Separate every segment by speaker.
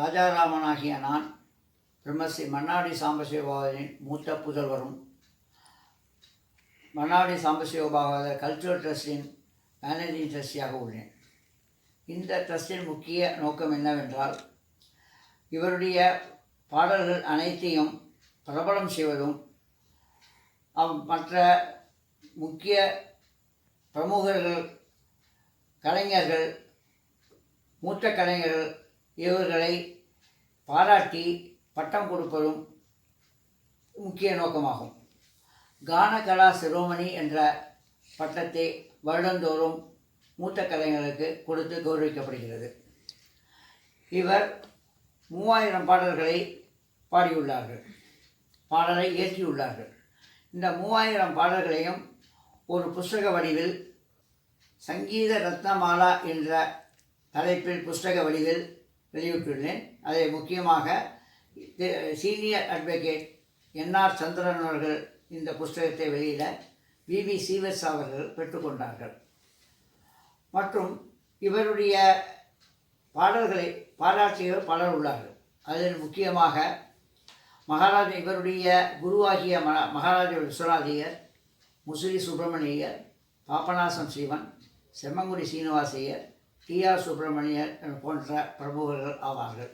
Speaker 1: ராஜாராமனாகிய நான் பிரம்மஸ்ரீ மன்னாடி சாம்பசிவபாகவதரின் மூத்த புதல்வரும் Mannady சாம்பசிவபாகவதர் cultural ட்ரஸ்டின் managing ட்ரஸ்டியாக உள்ளேன். இந்த ட்ரஸ்டின் முக்கிய நோக்கம் என்னவென்றால், இவருடைய பாடல்கள் அனைத்தையும் பிரபலம் செய்வதும், மற்ற முக்கிய பிரமுகர்கள், கலைஞர்கள், மூத்த கலைஞர்கள் இவர்களை பாராட்டி பட்டம் கொடுப்பதும் முக்கிய நோக்கமாகும். கான கலா சிரோமணி என்ற பட்டத்தை வருடந்தோறும் மூத்த கலைஞர்களுக்கு கொடுத்து கௌரவிக்கப்படுகிறது. இவர் 3000 பாடல்களை பாடியுள்ளார்கள், பாடலை இயற்றியுள்ளார்கள். இந்த 3000 பாடல்களையும் ஒரு புஸ்தக வடிவில் சங்கீத ரத்னமாலா என்ற தலைப்பில் புஸ்தக வடிவில் வெளியிட்டுள்ளேன். அதை முக்கியமாக சீனியர் அட்வொகேட் என்ஆர் சந்திரன் அவர்கள் இந்த புஸ்தகத்தை வெளியிட விவி சீவர்ஸ் அவர்கள் பெற்றுக்கொண்டார்கள். மற்றும் இவருடைய பாடல்களை பாராட்டியவர் பலர் உள்ளார்கள். அதில் முக்கியமாக இவருடைய குருவாகிய மகாராஜ விஸ்வநாதையர், முசிறி சுப்பிரமணியர், பாபநாசம் சிவன், செம்மங்குடி சீனிவாசையர், டிஆர் சுப்பிரமணியர் போன்ற பிரமுகர்கள் ஆவார்கள்.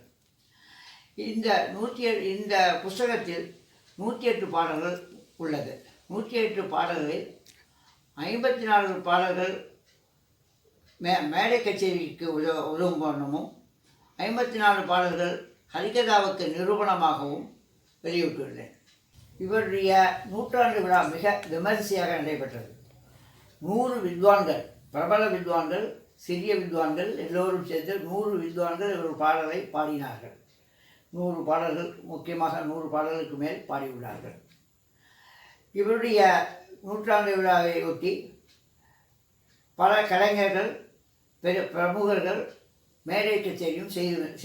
Speaker 1: இந்த புஸ்தகத்தில் 108 பாடல்கள் உள்ளது. 108 பாடல்களில் 54 பாடல்கள் மேடை கச்சேரிக்கு உதவும் வண்ணமும் 54 பாடல்கள் ஹரிகதாவுக்கு நிரூபணமாகவும் வெளியிட்டுள்ளேன். இவருடைய 100ஆண்டு விழா மிக விமரிசையாக நடைபெற்றது. 100 வித்வான்கள், பிரபல வித்வான்கள், சிறிய வித்வான்கள் எல்லோரும் சேர்ந்து 100 வித்வான்கள் இவர் பாடலை பாடினார்கள். 100 பாடல்கள், முக்கியமாக 100 பாடல்களுக்கு மேல் பாடியுள்ளார்கள். இவருடைய 100ஆண்டு விழாவை ஒட்டி பல கலைஞர்கள், பிரமுகர்கள் மேடை கச்சேரியும்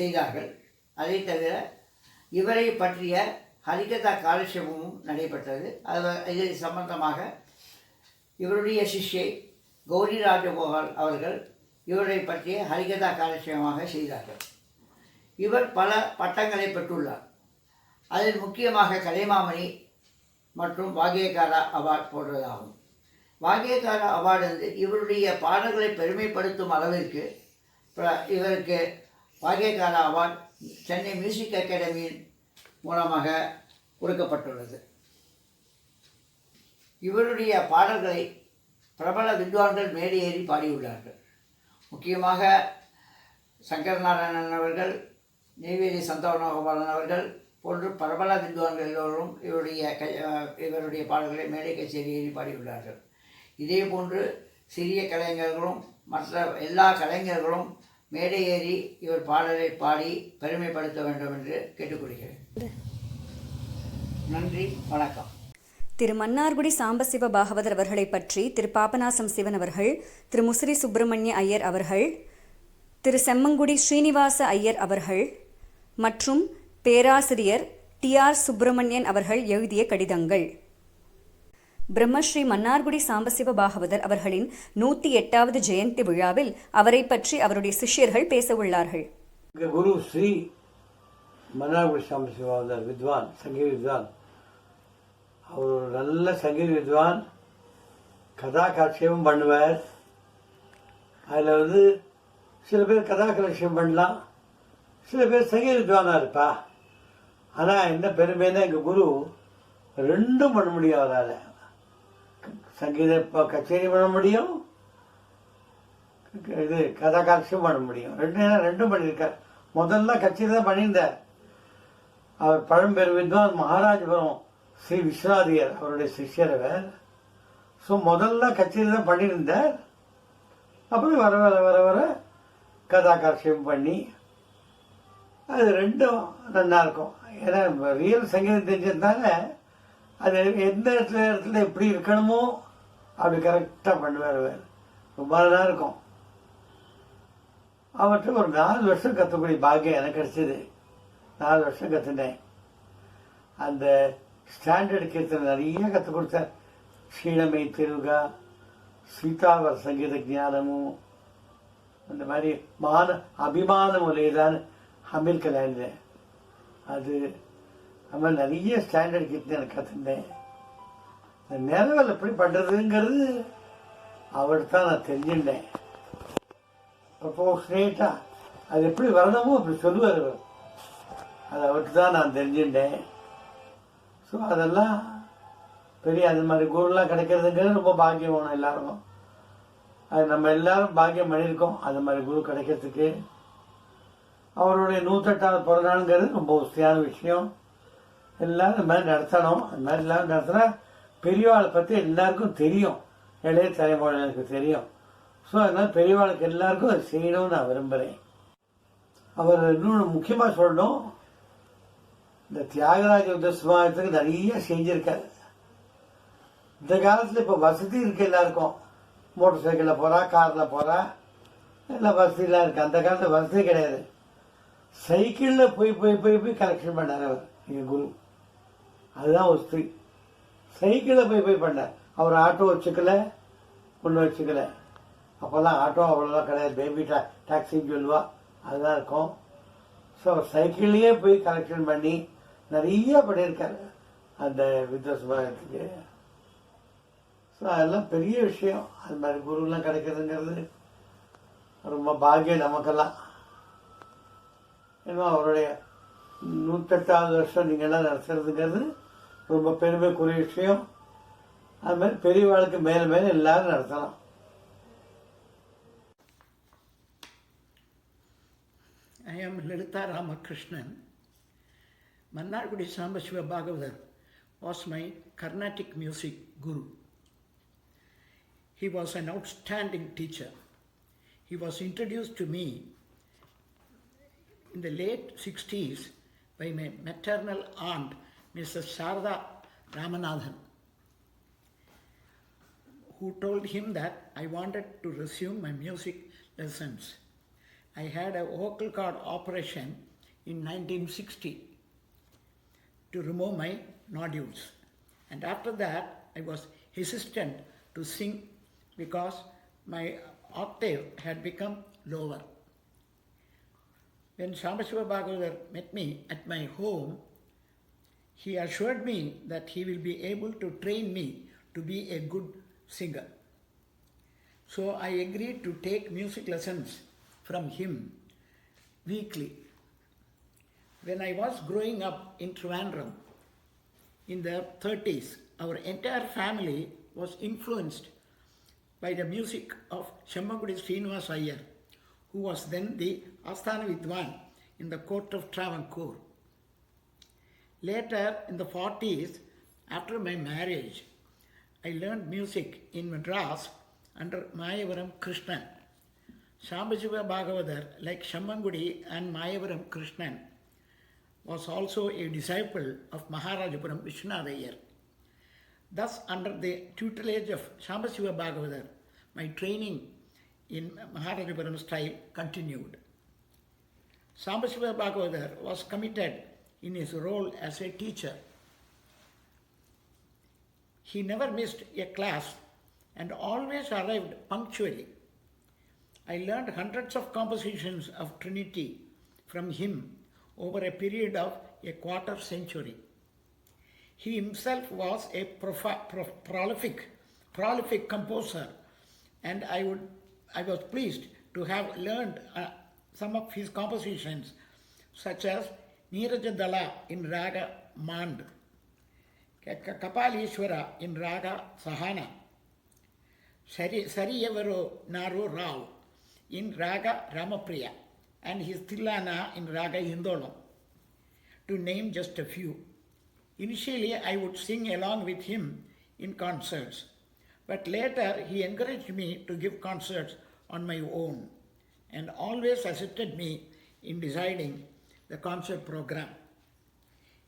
Speaker 1: செய்தார்கள். அதை தவிர இவரை பற்றிய ஹரிகதா காலட்சேபமும் நடைபெற்றது. இது சம்பந்தமாக இவருடைய சிஷ்யை கௌரி ராஜகோபால் அவர்கள் இவரை பற்றிய ஹரிகதா காலட்சேபமாக செய்தார்கள். இவர் பல பட்டங்களை பெற்றுள்ளார். அதில் முக்கியமாக கலைமாமணி மற்றும் பாக்யகாரா அவார்டு போன்றதாகும். பாக்யகாரா அவார்டு வந்து இவருடைய பாடல்களை பெருமைப்படுத்தும் அளவிற்கு இவருக்கு பாக்யகாரா அவார்டு சென்னை மியூசிக் அகாடமியின் மூலமாக கொடுக்கப்பட்டுள்ளது. இவருடைய பாடல்களை பிரபல வித்வான்கள் மேடையேறி பாடியுள்ளார்கள். முக்கியமாக சங்கரநாராயணன் அவர்கள், நெய்வேலி சந்தோஷகோபாலன் அவர்கள் போன்று பிரபல வித்வான்கள் எல்லோரும் இவருடைய பாடல்களை மேடை கச்சேரி பாடியுள்ளார்கள். இதே போன்று சிறிய கலைஞர்களும் மற்ற எல்லா கலைஞர்களும் மேடை ஏறி இவர் பாடலை பாடி பெருமைப்படுத்த வேண்டும் என்று கேட்டுக்கொள்கிறேன். நன்றி, வணக்கம்.
Speaker 2: திரு மன்னார்குடி சாம்பசிவ பாகவதர் அவர்களை பற்றி திரு பாபநாசம் சிவன் அவர்கள், திரு முசிறி சுப்பிரமணிய ஐயர் அவர்கள், திரு செம்மங்குடி ஸ்ரீனிவாச ஐயர் அவர்கள் மற்றும் பேராசிரியர் டிஆர் சுப்பிரமணியன் அவர்கள் எழுதிய கடிதங்கள். பிரம்மஸ்ரீ மன்னார்குடி சாம்பசிவ பாகவதர் அவர்களின் 108வது ஜெயந்தி விழாவில் அவரை பற்றி அவருடைய சிஷ்யர்கள் பேச உள்ளார்கள்.
Speaker 3: குரு ஸ்ரீ மன்னார்குடி சாம்பசிவ பாகவதர் வித்வான், சங்கீத வித்வான். அவர் ஒரு நல்ல சங்கீத வித்வான். கதா காட்சியம் பண்ணுவார். அதில் சில பேர் கதா காட்சியம் பண்ணலாம், சில பேர் சங்கீத வித்வானா இருப்பா. ஆனால் என்ன பெருமைன்னா எங்கள் குரு ரெண்டும் பண்ண முடியும். அவரால் சங்கீத கச்சேரி பண்ண முடியும், இது கதா காட்சியம் பண்ண முடியும். ரெண்டும் பண்ணியிருக்கார். முதல்ல கச்சேரி தான் பண்ணியிருந்தார். அவர் பழம்பெரும் வித்வான் மகாராஜபுரம் ஸ்ரீ விஸ்வநாதையர் அவருடைய சிஷ்யர் அவர். ஸோ முதல்ல கச்சேரி தான் பண்ணியிருந்தார். அப்புறம் வர வர வர வர கதா காட்சியம் பண்ணி அது ரெண்டும் நல்லா இருக்கும். ஏன்னா ரியல் சங்கீதம் தெரிஞ்சதுனால அது எந்த இடத்துல எப்படி இருக்கணுமோ அப்படி கரெக்டாக பண்ணுவார். ரொம்ப நல்லா இருக்கும். அவற்றை ஒரு 4 வருஷம் கற்றுக்கூடிய பாக்கியம் எனக்கு கிடைச்சது. 4 வருஷம் கற்றுனேன். அந்த ஸ்டாண்டர்டு கீர்த்தனை நிறைய கற்றுக் கொடுத்தார். க்ஷீணமை திருகா, சீதாவர சங்கீத ஞானமும், அந்த மாதிரி அபிமானம் లేదాன்னு அமீர் கல்யாணில் அது நம்ம நிறைய ஸ்டாண்டர்ட் கிட்ட எனக்கு கற்றுட்டேன். இந்த நிலவில் எப்படி பண்ணுறதுங்கிறது அவர்கிட்ட தான் நான் தெரிஞ்சுட்டேன். ப்ரொபோஷனேட்டாக அது எப்படி வரணுமோ அப்படி சொல்லுவார் அவர். அது அவர்கிட்ட தான் நான் தெரிஞ்சுட்டேன். ஸோ அதெல்லாம் பெரிய அந்த மாதிரி குருலாம் கிடைக்கிறதுங்கிறது ரொம்ப பாக்கியம் வேணும் எல்லாருக்கும். அது நம்ம எல்லாரும் பாக்கியம் பண்ணியிருக்கோம் அந்த மாதிரி குரு கிடைக்கிறதுக்கு. அவருடைய 108வது பிறந்தநாளுங்கிறது ரொம்ப உஸ்தியான விஷயம். எல்லாரும் இந்த மாதிரி நடத்தணும். அந்த மாதிரி எல்லாரும் நடத்தினா பெரியவாளை பற்றி எல்லாருக்கும் தெரியும், இளைய தலைமுறைகளுக்கு தெரியும். ஸோ அதனால் பெரியவாளுக்கு எல்லாருக்கும் அது செய்யணும்னு நான் விரும்புகிறேன். அவர் இன்னொன்று முக்கியமாக சொல்லணும், இந்த தியாகராஜ உத்தஸ்மானத்துக்கு நிறைய செஞ்சிருக்காரு. இந்த காலத்தில் இப்போ வசதி இருக்கு, எல்லாருக்கும் மோட்டர் சைக்கிளில் போகிறா, காரில் போகிறா, எல்லாம் வசதியெலாம் இருக்குது. அந்த காலத்தில் வசதி கிடையாது. சைக்கிளில் போய் போய் போய் போய் கலெக்ஷன் பண்ணார் அவர், எங்கள் குரு. அதுதான் வசதி. சைக்கிளில் போய் போய் பண்ணார். அவர் ஆட்டோ வச்சுக்கல, ஒன்றும் வச்சுக்கல. அப்போல்லாம் ஆட்டோ அவ்வளோதான் கிடையாது, பேபி டாக்ஸின்னு சொல்லுவா, அதுதான் இருக்கும். ஸோ அவர் சைக்கிள்லேயே போய் கலெக்ஷன் பண்ணி நிறைய பண்ணியிருக்காரு அந்த வித்வஸ்மானத்துக்கு. ஸோ அதெல்லாம் பெரிய விஷயம். அது மாதிரி குருலாம் கிடைக்கிறதுங்கிறது ரொம்ப பாக்கியம் நமக்கெல்லாம். ஏன்னா அவருடைய 108வது வருஷம் நீங்கள்லாம் நடத்துறதுங்கிறது ரொம்ப பெருமைக்குரிய விஷயம். அது மாதிரி பெரியவாளுக்கு மேலே மேலே எல்லாரும் நடத்தலாம்.
Speaker 4: I am Lalitha Ramakrishnan. Mannargudi Sambasiva Bhagavatar was my Carnatic music guru. He was an outstanding teacher. He was introduced to me in the late 60s by my maternal aunt, Mrs. Sarada Ramanathan, who told him that I wanted to resume my music lessons. I had a vocal cord operation in 1960 to remove my nodules. And after that, I was hesitant to sing because my octave had become lower. When Sambasiva Bhagavatar met me at my home, he assured me that he will be able to train me to be a good singer. So I agreed to take music lessons from him weekly. When I was growing up in Trivandrum in the 30s, our entire family was influenced by the music of Semmangudi Srinivasa Iyer, who was then the Asthana Vidwan in the court of Travancore. Later, in the 40s, after my marriage, I learned music in Madras under Mayavaram Krishnan. Sambasiva Bhagavatar, like Semmangudi and Mayavaram Krishnan, was also a disciple of Maharajapuram Vishwanath Iyer. Thus, under the tutelage of Sambasiva Bhagavatar, my training in Maharajapuram style continued. Sambasiva Bhagavatar was committed in his role as a teacher. He never missed a class and always arrived punctually. I learned hundreds of compositions of Trinity from him over a period of a quarter century. He himself was a prolific composer, and I was pleased to have learned some of his compositions, such as Neerajadala in Raga Mand, Kapalishwara in Raga Sahana, Sariyavaro Naru Rao in Raga Ramapriya, and his Tillana in Raga Hindolam, to name just a few. Initially, I would sing along with him in concerts, but later he encouraged me to give concerts on my own and always assisted me in deciding the concert program.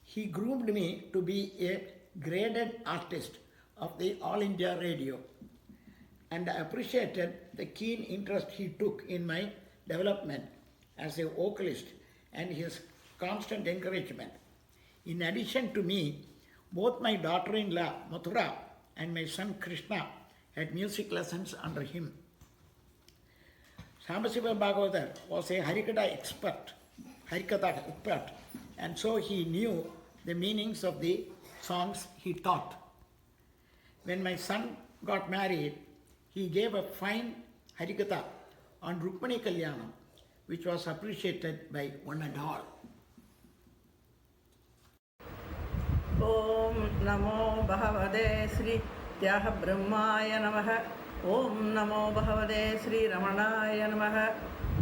Speaker 4: He groomed me to be a graded artist of the All India Radio, and I appreciated the keen interest he took in my development as a vocalist and his constant encouragement. In addition to me, both my daughter-in-law Mathura and my son Krishna had music lessons under him. Sambasiva Bhagavatar was a Harikata expert Harikatha expert, and so he knew the meanings of the songs he taught. When my son got married, he gave a fine Harikatha on Rukmani Kalyanam, which was appreciated by one and all.
Speaker 5: Om Namo Bhagavate Sri Tyaha Brahmaya Namaha. Om Namo Bhagavate Sri Ramanaya Namaha.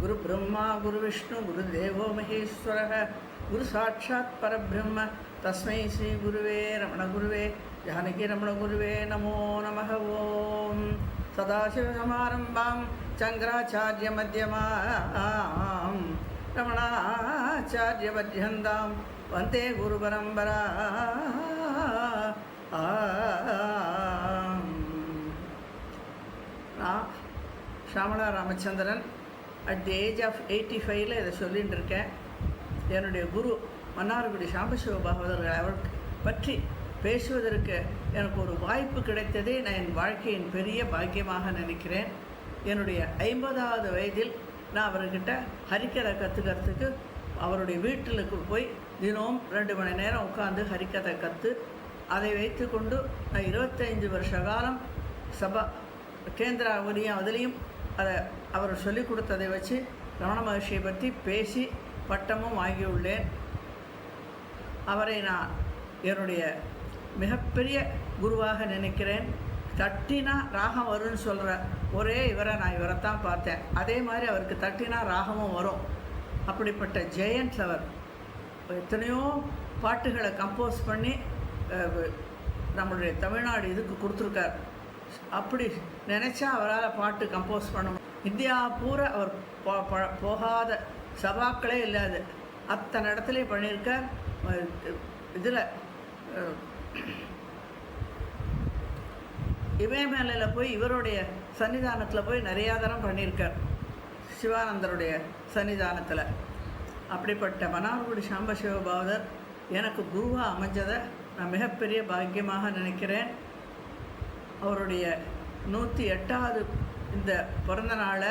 Speaker 5: Guru Brahma, Guru Vishnu, Guru Devo Maheshwaraha, Guru Sakshat Parabrahma, Tasmai Sri Guruve Ramana Guruve, Janaki Ramana Guruve, Namo Namaha. Om Sadashiva Samarambam, Changracharya Madhyamam, Ramanacharya Vajhandam, Vante Guru Parambara. Shyamala Ramachandran at the age of 85 இதை சொல்லிகிட்டு இருக்கேன். என்னுடைய குரு மன்னார்குடி சாம்பசிவ பாகவதர்கள் அவர் பற்றி பேசுவதற்கு எனக்கு ஒரு வாய்ப்பு கிடைத்ததே நான் என் வாழ்க்கையின் பெரிய பாக்கியமாக நினைக்கிறேன். என்னுடைய 50வது வயதில் நான் அவர்கிட்ட ஹரிக்கதை கற்றுக்கிறதுக்கு அவருடைய வீட்டிலுக்கு போய் தினமும் 2 மணி நேரம் உட்காந்து ஹரிக்கதை கற்று அதை வைத்து கொண்டு நான் 25 வருஷ காலம் சபா கேந்திரா அவரையும் அதுலேயும் அதை அவர் சொல்லிக் கொடுத்ததை வச்சு ரமண மகர்ஷியை பற்றி பேசி பட்டமும் வாங்கியுள்ளேன். அவரை நான் என்னுடைய மிகப்பெரிய குருவாக நினைக்கிறேன். தட்டினா ராகம் வரும்னு சொல்கிற ஒரே நான் இவரைத்தான் பார்த்தேன். அதே மாதிரி அவருக்கு தட்டினா ராகமும் வரும். அப்படிப்பட்ட ஜெயன்ஸ் அவர் எத்தனையோ பாட்டுகளை கம்போஸ் பண்ணி நம்மளுடைய தமிழ்நாடு இதுக்கு கொடுத்துருக்கார். அப்படி நினச்சா அவரால் பாட்டு கம்போஸ் பண்ண இந்தியா பூரா அவர் போகாத சபாக்களே இல்லாது அத்தனை இடத்துலையும் பண்ணியிருக்கார். இதில் இமயமலையில் போய் இவருடைய சன்னிதானத்தில் போய் நிறையா தரம் பண்ணியிருக்கார், சிவானந்தருடைய சன்னிதானத்தில். அப்படிப்பட்ட மன்னார்குடி சாம்பசிவ பாகவதர் எனக்கு குருவாக அமைஞ்சதை நான் மிகப்பெரிய பாக்கியமாக நினைக்கிறேன். அவருடைய 108வது இந்த பிறந்த நாளை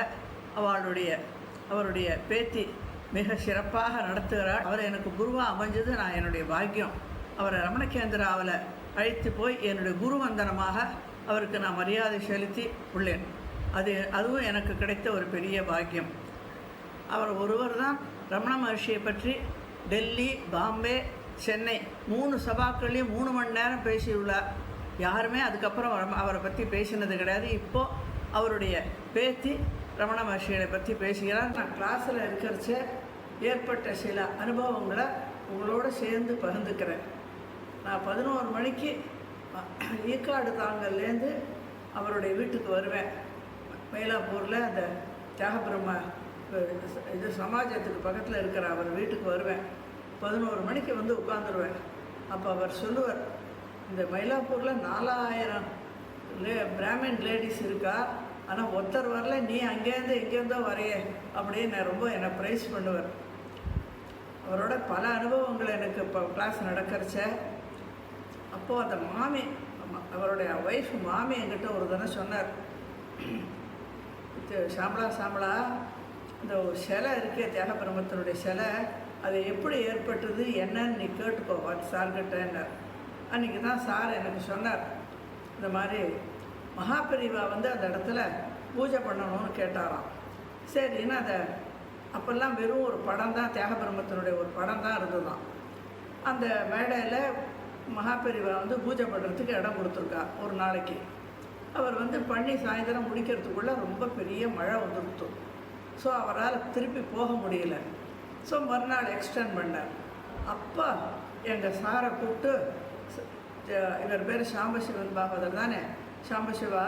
Speaker 5: அவருடைய பேத்தி மிக சிறப்பாக நடத்துகிறார். அவர் எனக்கு குருவாக அமைஞ்சது நான் என்னுடைய பாக்கியம். அவரை ரமணகேந்திராவில் அழைத்து போய் என்னுடைய குரு வந்தனமாக அவருக்கு நான் மரியாதை செலுத்தி உள்ளேன். அதுவும் எனக்கு கிடைத்த ஒரு பெரிய பாக்கியம். அவர் ஒருவர் தான் ரமண மகர்ஷியை பற்றி டெல்லி, பாம்பே, சென்னை 3 சபாக்கள்லேயும் 3 மணி நேரம் பேசியுள்ளார். யாருமே அதுக்கப்புறம் அவரை பற்றி பேசினது கிடையாது. இப்போது அவருடைய பேத்தி ரமண மகர்ஷியை பற்றி பேசுகிறார். நான் கிளாஸில் இருக்கிறச்ச ஏற்பட்ட சில அனுபவங்களை உங்களோட சேர்ந்து பகிர்ந்துக்கிறேன். நான் 11 மணிக்கு ஈக்காடு தாங்கல்லேருந்து அவருடைய வீட்டுக்கு வருவேன். மயிலாப்பூரில் அந்த தியாகபிரம்ம இது சமாஜத்துக்கு பக்கத்தில் இருக்கிற அவர் வீட்டுக்கு வருவேன். 11 மணிக்கு வந்து உட்காந்துருவேன். அப்போ அவர் சொல்லுவார், இந்த மயிலாப்பூரில் 4000 பிராமின் லேடிஸ் இருக்கா, ஆனால் ஒருத்தர் வரல, நீ அங்கேருந்து எங்கேருந்தோ வரைய அப்படின்னு ரொம்ப என்னை ப்ரைஸ் பண்ணுவார். அவரோட பல அனுபவங்கள் எனக்கு இப்போ கிளாஸ் நடக்கிறச்ச. அப்போது அந்த மாமி, அவருடைய ஒய்ஃப் மாமி என்கிட்ட ஒரு தினம் சொன்னார், சாமளா இந்த சிலை இருக்கே தியாகபிரம்மத்தினுடைய சிலை, அது எப்படி ஏற்பட்டது என்னன்னு நீ கேட்டுக்கோ சார்கிட்டேன்னார். அன்றைக்கி தான் சார் எனக்கு சொன்னார், இந்த மாதிரி மகாபெரிவா வந்து அந்த இடத்துல பூஜை பண்ணணும்னு கேட்டாராம். சரின்னு அதை அப்போல்லாம் வெறும் ஒரு படம் தான், தியாகபிரம்மத்தினுடைய ஒரு படம் தான் இருந்ததுதான். அந்த மேடையில் மகாபெரிவா வந்து பூஜை பண்ணுறதுக்கு இடம் கொடுத்துருக்கா ஒரு நாளைக்கு. அவர் வந்து பண்ணி சாயந்தரம் முடிக்கிறதுக்குள்ளே ரொம்ப பெரிய மழை வந்துடுத்து. ஸோ அவரால் திருப்பி போக முடியல. ஸோ மறுநாள் எக்ஸ்டெண்ட் பண்ணார். அப்போ எங்கள் சாரை கூப்பிட்டு, இவர் பேர் சாம்பசிவன் பாகவதர் தானே, சாம்பசிவா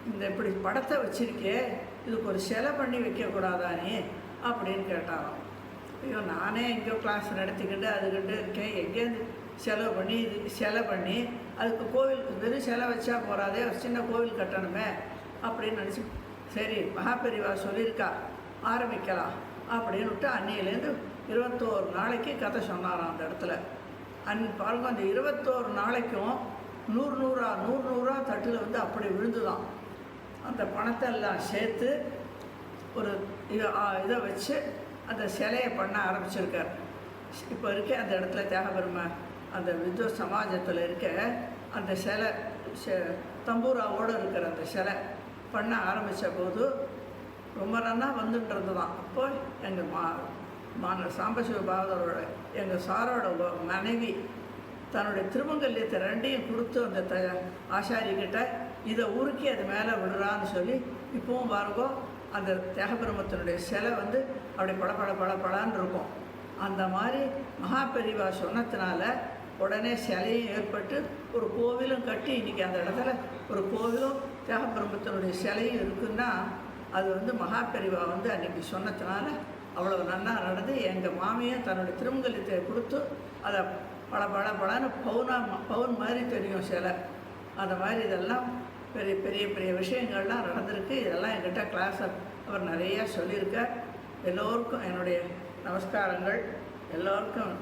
Speaker 5: இந்த இப்படி படத்தை வச்சிருக்கே, இதுக்கு ஒரு சிலை பண்ணி வைக்கக்கூடாதானே அப்படின்னு கேட்டாராம். ஐயோ, நானே எங்கேயோ கிளாஸ் நடத்திக்கிட்டு அதுக்கிட்டு இருக்கேன், எங்கேருந்து செலவு பண்ணி இது சிலை பண்ணி அதுக்கு கோவில் வெறும் சிலை வச்சா போகாதே, ஒரு சின்ன கோவில் கட்டணுமே அப்படின்னு நினச்சி, சரி மகாபெரிவா சொல்லியிருக்கா ஆரம்பிக்கலாம் அப்படின்னு விட்டு அன்னையிலேருந்து 21 நாளைக்கு கதை சொன்னாராம் அந்த இடத்துல. பாருங்க, அந்த 21 நாளைக்கும் 100 தட்டில் வந்து அப்படி விழுந்துதான். அந்த பணத்தை எல்லாம் சேர்த்து ஒரு இதை வச்சு அந்த சிலையை பண்ண ஆரம்பிச்சிருக்கார். இப்போ இருக்க அந்த இடத்துல தியாகபெருமா அந்த வித்வ சமாஜத்தில் இருக்க அந்த சிலை தம்பூராவோடு இருக்கிற அந்த சிலை பண்ண ஆரம்பித்த போது ரொம்ப நல்லா வந்துட்டு இருந்ததான். அப்போ எங்கள் சாம்பசிவ பாகவதரோட எங்கள் சாரோட மனைவி தன்னுடைய திருமங்கல்யத்தை ரெண்டையும் கொடுத்து அந்த ஆசாரிக்கிட்ட இதை உருக்கி அது மேலே விடுறான்னு சொல்லி இப்போவும் பாருங்கோ அந்த தியாகபிரமத்தினுடைய சிலை வந்து அப்படி பளபளன்னு இருக்கும். அந்த மாதிரி மகாபெரிவா சொன்னதுனால உடனே சிலையும் ஏற்பட்டு ஒரு கோவிலும் கட்டி இன்றைக்கி அந்த இடத்துல ஒரு கோவிலும் தியாகபிரமத்தினுடைய சிலையும் இருக்குன்னா அது வந்து மகாபெரிவா வந்து அன்றைக்கி சொன்னதுனால அவ்வளோ நல்லா நடந்து எங்கள் மாமியும் தன்னுடைய திருமங்கல்யத்தை கொடுத்து அதை பளபளன்னு பவுன் மாதிரி தெரியும் சிலை. அந்த மாதிரி இதெல்லாம் பெரிய பெரிய பெரிய விஷயங்கள்லாம் நடந்திருக்கு. இதெல்லாம் என்கிட்ட கிளாஸை அவர் நிறையா சொல்லியிருக்கார். எல்லோருக்கும் என்னுடைய நமஸ்காரங்கள். எல்லோருக்கும்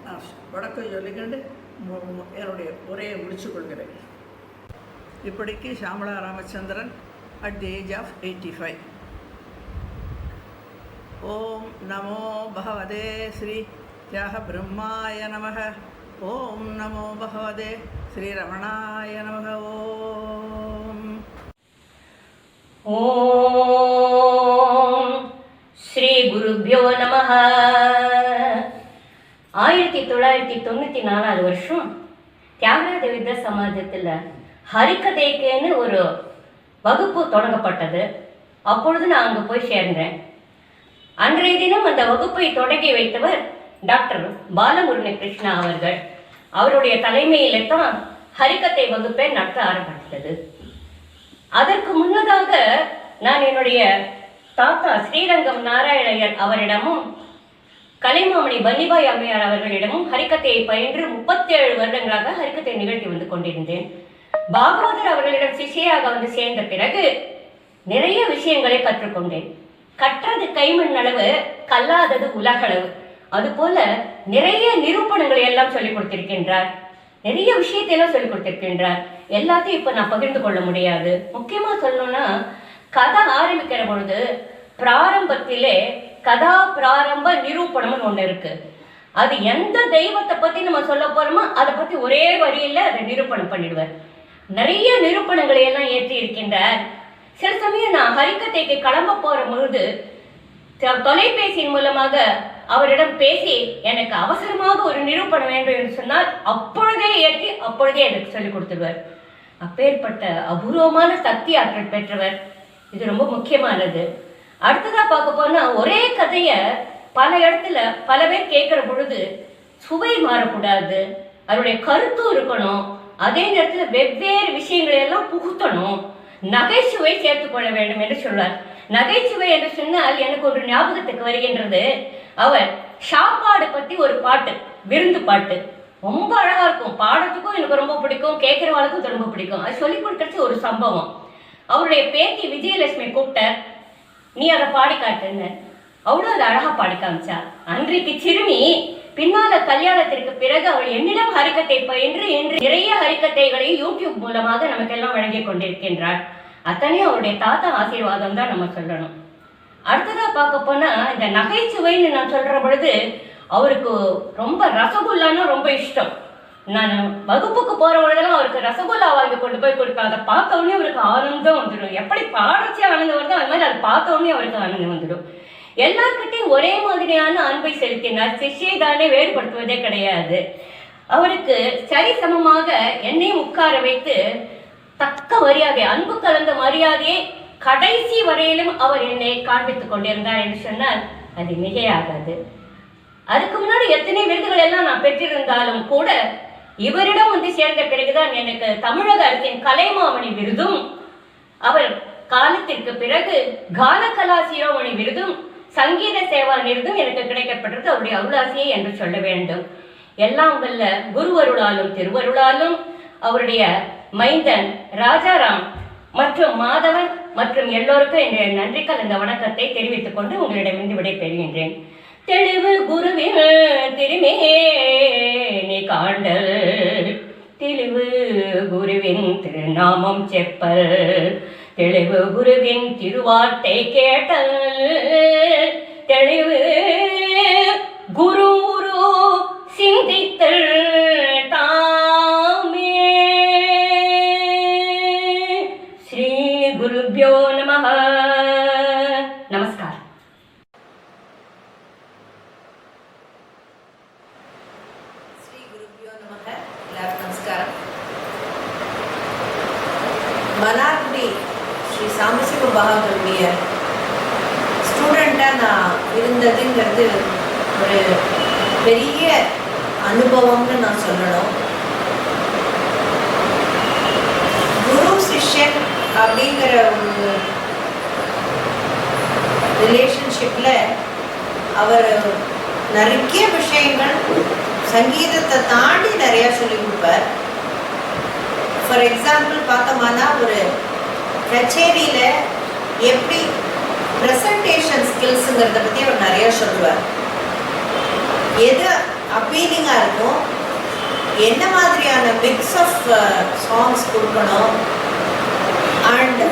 Speaker 5: நான் வணக்கம் சொல்லிக்கொண்டு என்னுடைய உரையை முடிச்சு கொள்கிறேன். இப்படிக்கு Shyamala Ramachandran at the age of 85. ஓம் நமோ பகவதே ஸ்ரீ தியாக பிரம்மாய நமக. ஓம் நமோ பகவதே ஸ்ரீ ரமணாய நமக.
Speaker 6: ஓம் ஸ்ரீ குருப்யோ நமஹ. 1994 வருஷம் தியாகராஜ வித்யா சமாஜத்தில் ஹரிகதைக்குன்னு ஒரு வகுப்பு தொடங்கப்பட்டது. அப்பொழுது நான் அங்கே போய் சேர்ந்தேன். அன்றைய தினம் அந்த வகுப்பை தொடங்கி வைத்தவர் டாக்டர் பாலமுருகன் கிருஷ்ணா அவர்கள். அவருடைய தலைமையில தான் ஹரிகதை வகுப்பை நடத்த ஆரம்பித்தது. அதற்கு முன்னதாக நான் என்னுடைய தாத்தா ஸ்ரீரங்கம் நாராயணையர் அவரிடமும் கலைமாமணி பன்னிபாய் அம்மையார் அவர்களிடமும் ஹரிகதையை பயின்று 37 வருடங்களாக ஹரிகதை நிகழ்த்தி வந்து கொண்டிருந்தேன். பாகவதர் அவர்களிடம் சிஷ்யாக வந்து சேர்ந்த பிறகு நிறைய விஷயங்களை கற்றுக்கொண்டேன். கற்றது கைமண் அளவு, கல்லாதது உலகளவு. அதுபோல நிறைய நிரூபணங்களை எல்லாம் சொல்லிக் கொடுத்திருக்கின்றார். நிறைய விஷயத்தையெல்லாம் சொல்லிக் கொடுத்திருக்கின்றார். எல்லாத்தையும் இப்போ நான் பகிர்ந்து கொள்ள முடியாது. முக்கியமாக சொல்லணும்னா, கதை ஆரம்பிக்கிற பொழுது பிராரம்பத்திலே கதா பிராரம்ப நிரூபணம்னு ஒன்று இருக்கு. அது எந்த தெய்வத்தை பற்றி நம்ம சொல்ல போறோமோ அதை பற்றி ஒரே வரியில் அதை நிரூபணம் பண்ணிடுவார். நிறைய நிரூபணங்களை எல்லாம் ஏற்றி இருக்கின்றார். சில சமயம் நான் ஹரிகதைக்கு கிளம்ப போற பொழுது தொலைபேசியின் மூலமாக அவரிடம் பேசி எனக்கு அவசரமாக ஒரு நிரூபணம் வேண்டும் என்று சொன்னால் அப்பொழுதே ஏற்றி அப்பொழுதே எனக்கு சொல்லிக் கொடுத்துருவார். அப்பேற்பட்ட அபூர்வமான சக்தி ஆற்றல் பெற்றவர். இது ரொம்ப முக்கியமானது. அடுத்ததா பார்க்க போனா, ஒரே கதையை பல இடத்துல பல பேர் கேட்கிற பொழுது சுவை மாறக்கூடாது, அவருடைய கருத்தும் இருக்கணும். அதே நேரத்தில் வெவ்வேறு விஷயங்களை எல்லாம் புகுத்தணும், நகைச்சுவை சேர்த்துக்கொள்ள வேண்டும் என்று சொல்வார். நகைச்சுவை என்று சொன்னால் எனக்கு ஒரு ஞாபகத்துக்கு வருகின்றது. அவர் சாப்பாடு பத்தி ஒரு பாட்டு, விருந்து பாட்டு, ரொம்ப அழகா இருக்கும். பாடத்துக்கும் எனக்கு ரொம்ப பிடிக்கும், கேட்கிறவாளுக்கும் ரொம்ப பிடிக்கும். அது சொல்லிக் கொடுக்கறது ஒரு சம்பவம். அவருடைய பேத்தி விஜயலட்சுமி கூப்பிட்டார், நீ அதை பாடி காட்டுன்னு. அவளும் அதை அழகா பாடி காமிச்சா. அன்றைக்கு சிறுமி பின்னால கல்யாணத்திற்கு பிறகு அவள் என்னிடம் ஹரிகதை பயின்று இன்று நிறைய ஹரிகதைகளை யூடியூப் மூலமாக நமக்கெல்லாம் வழங்கி கொண்டிருக்கின்றார். அத்தனையும் அவருடைய தாத்தா ஆசீர்வாதம் தான் நம்ம சொல்லணும். அடுத்ததா பார்க்க போனா, இந்த நகைச்சுவைன்னு நான் சொல்ற பொழுது அவருக்கு ரொம்ப ரசகுல்லான்னா ரொம்ப இஷ்டம். நான் வகுப்புக்கு போற பொழுதெல்லாம் அவருக்கு ரசகுல்லா வாங்கி கொண்டு போய் கொடுப்பேன். அதை பார்த்த உடனே அவருக்கு ஆனந்தம் வந்துடும். எப்படி பாடச்சி ஆனந்தம் வருதோ அது மாதிரி அதை பார்த்த உடனே அவருக்கு ஆனந்தம் வந்துடும். எல்லார்கிட்டையும் ஒரே மாதிரியான அன்பை செலுத்தினார். சிஷ்யை தானே வேறுபடுத்துவதே கிடையாது. அவருக்கு சரி சமமாக என்னையும் உட்கார வைத்து தக்க மரியாதை, அன்பு கலந்த மரியாதையை கடைசி வரையிலும் அவர் என்னை காண்பித்துக் கொண்டிருந்தார் என்று சொன்னால் அது மிகையாகாது. அதுக்கு முன்னாடி எத்தனை விருதுகள் எல்லாம் நான் பெற்றிருந்தாலும் கூட இவரிடம் வந்து சேர்ந்த பிறகுதான் எனக்கு தமிழக அரசின் கலைமாமணி விருதும், அவர் காலத்திற்கு பிறகு கானகலா சிரோமணி விருதும், சங்கீத சேவா விருதும் எனக்கு கிடைக்கப்பட்டது. அவருடைய அருளாசியை என்று சொல்ல வேண்டும். எல்லாம் வல்ல குருவருளாலும் திருவருளாலும் அவருடைய மைந்தன் ராஜாராம் மற்றும் மாதவன் மற்றும் எல்லோருக்கும் என்னுடைய நன்றி கலந்த வணக்கத்தை தெரிவித்துக் கொண்டு உங்களிடமிருந்து விடை பெறுகின்றேன். தெளிவு குருவின் திருமேனி காண்டல், தெளிவு குருவின் திருநாமம் செப்பல், தெளிவு குருவின் திருவார்த்தை கேட்டல், தெளிவு குரு சிந்தித்தல் தாமே. ஸ்ரீ குருப்யோ நமஹ. நமஸ்காரம்.
Speaker 7: ஸ்ரீ குருப்யோ நமக. எல்லாருக்கும் நமஸ்காரம். மன்னார்குடி ஸ்ரீ சாம்பசிவ பாகவதருடைய ஸ்டூடெண்ட்டாக நான் இருந்ததுங்கிறது ஒரு பெரிய அனுபவம்னு நான் சொல்லணும். குரு சிஷ்யன் அப்படிங்கிற ஒரு ரிலேஷன்ஷிப்பில் அவர் நிறைய விஷயங்கள் சங்கீதத்தை தாண்டி நிறையா சொல்லி கொடுப்பார். ஃபார் எக்ஸாம்பிள் பார்த்தோம்னா ஒரு கச்சேரியில் எப்படி ப்ரெசன்டேஷன் ஸ்கில்ஸுங்கிறத பற்றி அவர் நிறையா சொல்லுவார். எது அப்பீலிங்காக இருக்கும், என்ன மாதிரியான மிக்ஸ் ஆஃப் சாங்ஸ் கொடுக்கணும், அண்ட்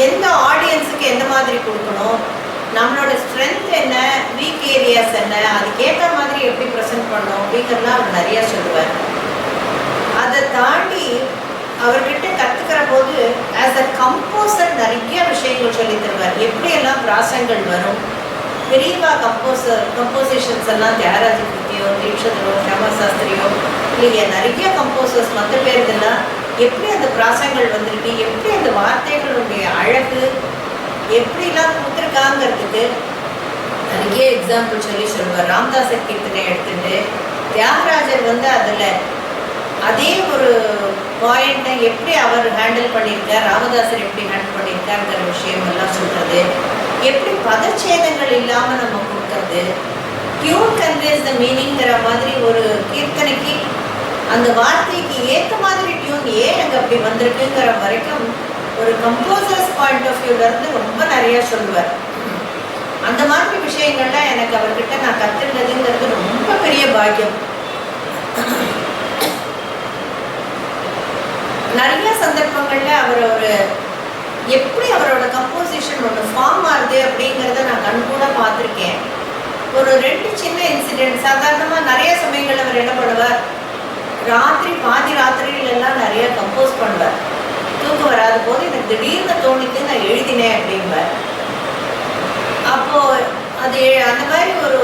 Speaker 7: எந்த ஆடியன்ஸுக்கு எந்த மாதிரி கொடுக்கணும், நம்மளோட ஸ்ட்ரென்த் என்ன, வீக் ஏரியாஸ் என்ன, அதுக்கேற்ற மாதிரி எப்படி ப்ரெசென்ட் பண்ணணும் அப்படிங்கிறதுலாம் அவர் நிறையா சொல்லுவார். அதை தாண்டி அவர்கிட்ட கற்றுக்கிற போது ஆஸ் அ கம்போசர் நிறைய விஷயங்கள் சொல்லி தருவார். எப்படியெல்லாம் பிராசங்கள் வரும், பெரியவா கம்போசிஷன்ஸ் எல்லாம் தியாகராஜ கிருத்தியோ, தீட்சதரோ, ஷியாமா சாஸ்திரியோ இல்லையா நிறைய கம்போசர்ஸ் மற்ற பேருதெல்லாம் எப்படி அந்த பிராசங்கள் வந்திருக்கு, எப்படி அந்த வார்த்தைகளுடைய அழகு எப்படிலாம் கொடுத்துருக்காங்கிறதுக்கு நிறைய எக்ஸாம்பிள் சொல்லுவார். ராமதாசர் கீர்த்தனை எடுத்துட்டு தியாகராஜர் அதில் அதே ஒரு பாயிண்ட்டை எப்படி அவர் ஹேண்டில் பண்ணியிருக்கார், ராமதாசர் எப்படி ஹேண்டில் பண்ணியிருக்காருங்கிற விஷயம் எல்லாம் சொல்கிறது. எப்படி பதச்சேதங்கள் இல்லாமல் நம்ம கொடுக்கறது, டியூன் கன்வேஸ் த மீனிங்கிற மாதிரி ஒரு கீர்த்தனைக்கு அந்த வார்த்தைக்கு ஏற்ற மாதிரி டியூன் ஏன் அங்கே அப்படி வந்திருக்குங்கிற வரைக்கும் ஒரு கம்போசர்ஸ் பாயிண்ட் ஆஃப் வியூலேருந்து ரொம்ப நிறையா சொல்லுவார். அந்த மாதிரி விஷயங்கள்லாம் எனக்கு அவர்கிட்ட நான் கற்றுக்கிறதுங்கிறது ரொம்ப பெரிய பாக்கியம். நிறைய சந்தர்ப்பங்களில் அவர் ஒரு எப்படி அவரோட கம்போசிஷன் ஒன்று ஃபார்ம் ஆகுது அப்படிங்கிறத நான் கண்கூட பார்த்துருக்கேன். ஒரு 2 சின்ன இன்சிடென்ட். சாதாரணமாக நிறைய சமயங்கள் அவர் என்ன பண்ணுவார், பாதி ராத்திரியிலெல்லாம் நிறைய கம்போஸ் பண்ணுவார். தூக்கம் வராத போது எனக்கு திடீர்னு தோணித்து நான் எழுதினேன் அப்படின்பார். அப்போது அது அந்த மாதிரி ஒரு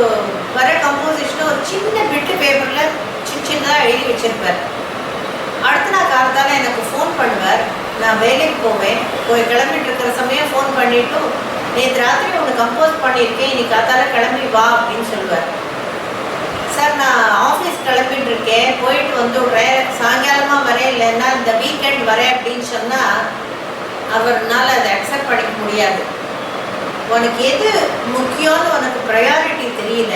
Speaker 7: வர கம்போசிஷனை ஒரு சின்ன பிட்டு பேப்பரில் சின்னதாக எழுதி வச்சுருப்பார். அடுத்த நாள் காலத்தால் எனக்கு ஃபோன் பண்ணுவார். நான் வேலைக்கு போய் கிளம்பிட்டு இருக்கிற சமயம் ஃபோன் பண்ணிவிட்டு நேற்று ராத்திரி ஒன்று கம்போஸ் பண்ணியிருக்கேன், இன்னைக்கு காத்தால கிளம்பி வா அப்படின்னு சொல்லுவார். சார் நான் ஆஃபீஸ் கிளம்பிட்டு இருக்கேன், போயிட்டு வந்துவிட்றேன், சாயங்காலமாக வரேன், இல்லைன்னா இந்த வீக்கெண்ட் வரேன் அப்படின்னு சொன்னால் அவர்னால அதை அக்செப்ட் பண்ணிக்க முடியாது. உனக்கு எது முக்கியம்னு உனக்கு ப்ரையாரிட்டி தெரியல,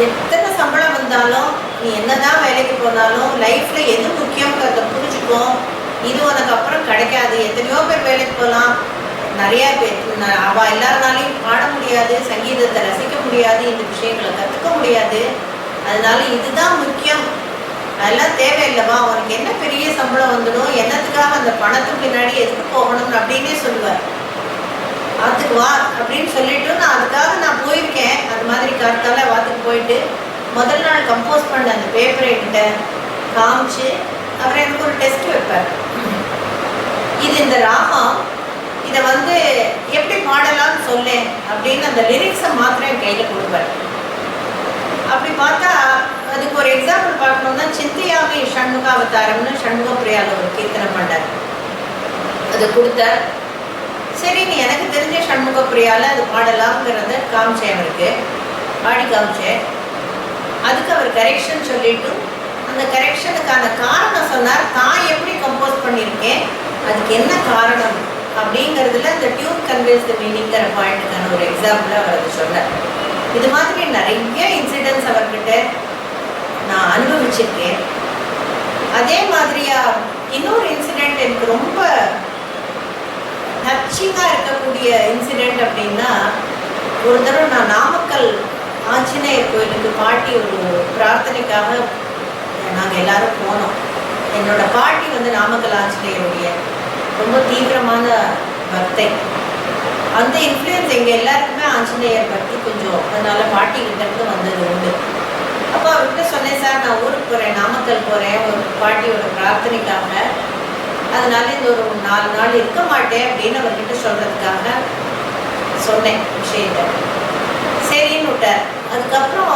Speaker 7: எத்தனை சம்பளம் வந்தாலும் நீ என்னதான் வேலைக்கு போனாலும் லைஃப்பில் எது முக்கியங்கிறத புரிஞ்சுக்கோ, இது உனக்கு அப்புறம் கிடைக்காது. எத்தனையோ பேர் வேலைக்கு போகலாம், நிறையா பேர் அவள் எல்லாருனாலையும் பாட முடியாது, சங்கீதத்தை ரசிக்க முடியாது, இந்த விஷயங்களை கற்றுக்க முடியாது. அதனால இதுதான் முக்கியம், அதெல்லாம் தேவையில்லைவா, உனக்கு என்ன பெரிய சம்பளம் வந்துடும், என்னத்துக்காக அந்த பணத்துக்கு பின்னாடி எதுக்கு போகணும்னு அப்படின்னே சொல்லுவார். வாத்துக்கு வா அப்படின்னு சொல்லிட்டு நான் போயிருக்கேன். அது மாதிரி காத்தால வாத்துக்கு போயிட்டு முதல் நாள் கம்போஸ் பண்ண அந்த பேப்பரை கிட்ட காமிச்சு அவர் எனக்கு ஒரு டெஸ்ட் வைப்பார். இது இந்த ராகம், இதை எப்படி பாடலாம்னு சொல்லேன் அப்படின்னு அந்த லிரிக்ஸை மாத்திரம் என் கையில் கொடுப்பார். அப்படி பார்த்தா அதுக்கு ஒரு எக்ஸாம்பிள் பார்க்கணுன்னா சிந்தியாவே ஷண்முகாவதாரம்னு ஷண்முகப்பிரியாவில் ஒரு கீர்த்தனை பண்ணார். அதை கொடுத்தார். சரி நீ எனக்கு தெரிஞ்ச ஷண்முகப்பிரியாவில் அது பாடலாம்ங்கிறத காமிச்சேன், அவருக்கு பாடி காமிச்சேன். அதுக்கு அவர் கரெக்ஷன் சொல்லிட்டு அந்த கரெக்ஷனுக்கான காரணம் சொன்னார். தான் எப்படி கம்போஸ் பண்ணியிருக்கேன், அதுக்கு என்ன காரணம் அப்படிங்கிறதுல இந்த டியூன் கன்வேஸ் தி மீனிங்கிற பாயிண்ட்டுக்கான ஒரு எக்ஸாம்பிள் அவர் அது சொன்னார். இது மாதிரி நிறைய இன்சிடென்ட்ஸ் அவர்கிட்ட நான் அனுபவிச்சிருக்கேன். அதே மாதிரியா இன்னொரு இன்சிடெண்ட் எனக்கு ரொம்ப டச்சிங்காக இருக்கக்கூடிய இன்சிடெண்ட் அப்படின்னா, ஒரு தடவை நான் நாமக்கல் ஆஞ்சநேயர் கோயிலுக்கு பாட்டி ஒரு பிரார்த்தனைக்காக நாங்கள் எல்லாரும் போனோம். என்னோட பாட்டி நாமக்கல் ஆஞ்சநேயருடைய ரொம்ப தீவிரமான பக்தை. அந்த இன்ஃப்ளூயன்ஸ் எங்கள் எல்லாருக்குமே ஆஞ்சநேயர் பற்றி கொஞ்சம் அதனால் பாட்டிக்கிட்ட இருந்து வந்தது உண்டு. அப்போ அவர்கிட்ட சொன்னேன், சார் நான் ஊருக்கு போகிறேன், நாமக்கல் போகிறேன் ஒரு பாட்டியோட பிரார்த்தனைக்காக, அதனால இந்த ஒரு 4 நாள் இருக்க மாட்டேன் அப்படின்னு அவர்கிட்ட சொல்கிறதுக்காக சொன்னேன் விஷயத்தை. சரின்னு விட்டார். அதுக்கப்புறம்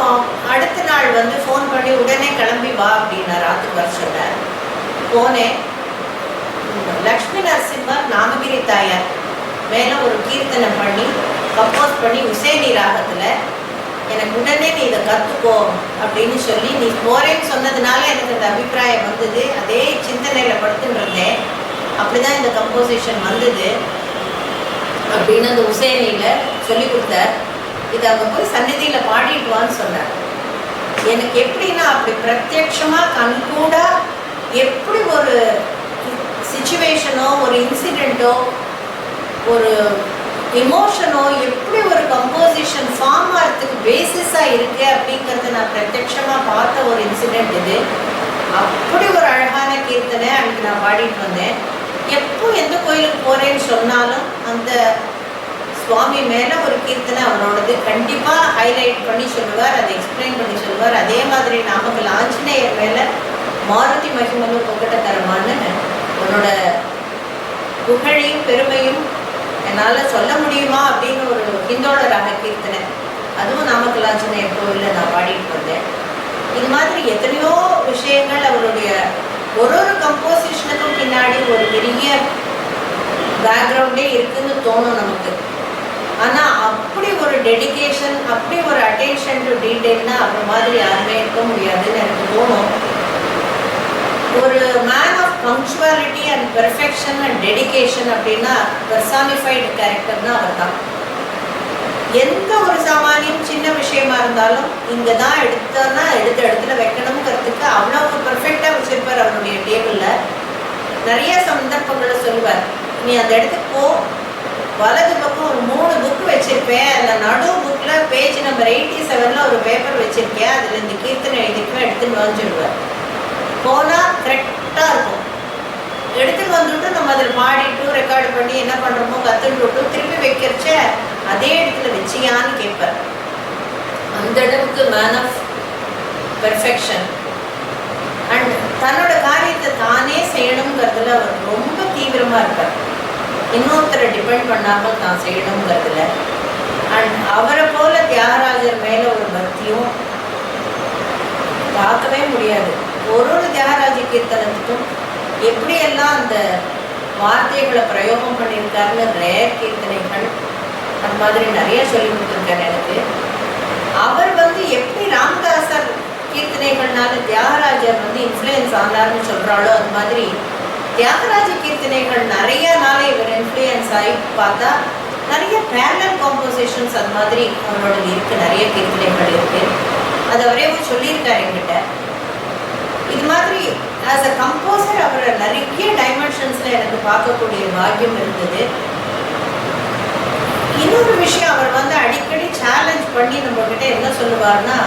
Speaker 7: அடுத்த நாள் வந்து ஃபோன் பண்ணி உடனே கிளம்பி வா அப்படின்னார், ராத்துக்கு வர சொன்னார். போனேன். லக்ஷ்மி நரசிம்மர் நாமகிரி தாயார் மேலே ஒரு கீர்த்தனை பண்ணி கம்போஸ் பண்ணி உசேனி ராகத்தில் எனக்கு உடனே நீ இதை கற்றுக்கோ அப்படின்னு சொல்லி நீ போகிறேன்னு சொன்னதுனால எனக்கு அந்த அபிப்பிராயம் வந்தது. அதே சிந்தனையில் படுத்துன்னு இருந்தேன். அப்படி தான் இந்த கம்போசிஷன் வந்தது அப்படின்னு அந்த உசேனியில் சொல்லி கொடுத்தார். இதை அவங்க போய் சந்நிதியில் பாடிட்டு வான்னு சொன்னார். எனக்கு எப்படின்னா அப்படி பிரத்யட்சமாக கண்கூடா எப்படி ஒரு சிச்சுவேஷனோ ஒரு இன்சிடெண்ட்டோ ஒரு எமோஷனோ எப்படி ஒரு கம்போசிஷன் ஃபார்ம் ஆகிறதுக்கு பேசிஸாக இருக்குது அப்படிங்கிறத நான் பிரத்யட்சமாக பார்த்த ஒரு இன்சிடெண்ட் இது. அப்படி ஒரு அழகான கீர்த்தனை அன்றைக்கி நான் பாடிட்டு வந்தேன். எப்போ எந்த கோயிலுக்கு போகிறேன்னு சொன்னாலும் அந்த சுவாமி மேலே ஒரு கீர்த்தனை அவரோடது கண்டிப்பாக ஹைலைட் பண்ணி சொல்லுவார், அதை எக்ஸ்பிளைன் பண்ணி சொல்லுவார். அதே மாதிரி நாமக்கல் ஆஞ்சநேயர் மேலே மாருதி மகிமனு பொக்கட்டத்தரமான அவரோட புகழையும் பெருமையும் என்னால் சொல்ல முடியுமா அப்படின்னு ஒரு ஹிந்தோட ராக கீர்த்தனை, அதுவும் நாமக்கல் ஆஞ்சநேயர் கோவிலில் நான் பாடிட்டு வந்தேன். இது மாதிரி எத்தனையோ விஷயங்கள் அவருடைய ஒரு கம்போசிஷனுக்கும் பின்னாடி ஒரு பெரிய பேக்ரவுண்டே இருக்குதுன்னு தோணும் நமக்கு. ஆனால் அப்படி ஒரு டெடிகேஷன், அப்படி ஒரு அட்டென்ஷன் டு டீட்டெயில்னா அந்த மாதிரி யாருமே இருக்க முடியாதுன்னு எனக்கு தோணும். ஒரு man of punctuality and perfection and dedication அப்படின்னா பெர்சானிஃபைடு கேரக்டர்னா அவர் தான். எந்த ஒரு சாமானியம் சின்ன விஷயமா இருந்தாலும் இங்கே தான் எடுத்தோன்னா எடுத்த இடத்துல வைக்கணுங்கிறதுக்கு அவ்வளோ பர்ஃபெக்டாக வச்சுருப்பார் அவருடைய டேபிளில். நிறைய சந்தர்ப்பங்களை சொல்லுவார், நீ அந்த இடத்துக்கு போ, வலது பக்கம் ஒரு 3 புக்கு வச்சுருப்பேன், அந்த நடு புக்கில் பேஜ் நம்பர் 87 ஒரு பேப்பர் வச்சுருக்கேன், அதில் இந்த கீர்த்தனை எழுதிருப்பேன், எடுத்துன்னு வந்துடுவார். போனால் கரெக்டாக இருக்கும். எடுத்துன்னு வந்துவிட்டு நம்ம அதில் பாடிட்டு ரெக்கார்டு பண்ணி என்ன பண்ணுறோமோ கற்றுட்டு விட்டு திருப்பி வைக்கிறச்ச அதே இடத்துல வச்சியான்னு கேட்பார். அந்த அளவுக்கு மேன் ஆஃப் பெர்ஃபெக்ஷன். அண்ட் தன்னோட காரியத்தை தானே செய்யணுங்கிறதுல அவர் ரொம்ப தீவிரமாக இருப்பார். இன்னொருத்தரை டிபெண்ட் பண்ணாமல் தான் செய்யணுங்கிறதுல. அண்ட் அவரை போல தியாகராஜர் மேலே ஒரு பக்தியும் பார்க்கவே முடியாது. ஒரு தியாகராஜ கீர்த்தனத்துக்கும் எப்படியெல்லாம் அந்த வார்த்தைகளை பிரயோகம் பண்ணியிருக்காருன்னு ரேர் கீர்த்தனைகள் அந்த மாதிரி நிறைய சொல்லி கொடுத்துருக்காரு எனக்கு. அவர் வந்து எப்படி ராமதாசர் கீர்த்தனைகள்னால தியாகராஜர் வந்து இன்ஃப்ளூயன்ஸ் ஆனார்னு சொல்கிறாளோ அது மாதிரி தியாகராஜ கீர்த்தனைகள் நிறைய நாளே இவர் இன்ஃப்ளூயன்ஸ் ஆகி பார்த்தா நிறைய பேரலல் காம்போசிஷன்ஸ் அது மாதிரி அவரோட இருக்குது. நிறைய கீர்த்தனைகள் இருக்குது. அது அவரே சொல்லியிருக்காரு என்கிட்ட. இது மாதிரி ஆஸ் அ கம்போசர் அவரை நிறைய டைமென்ஷன்ஸில் எனக்கு பார்க்கக்கூடிய பாக்கியம் இருந்தது. இன்னொரு விஷயம், அவர் வந்து அடிக்கடி சேலஞ்ச் பண்ணி நம்மக்கிட்ட என்ன சொல்லுவார்னா,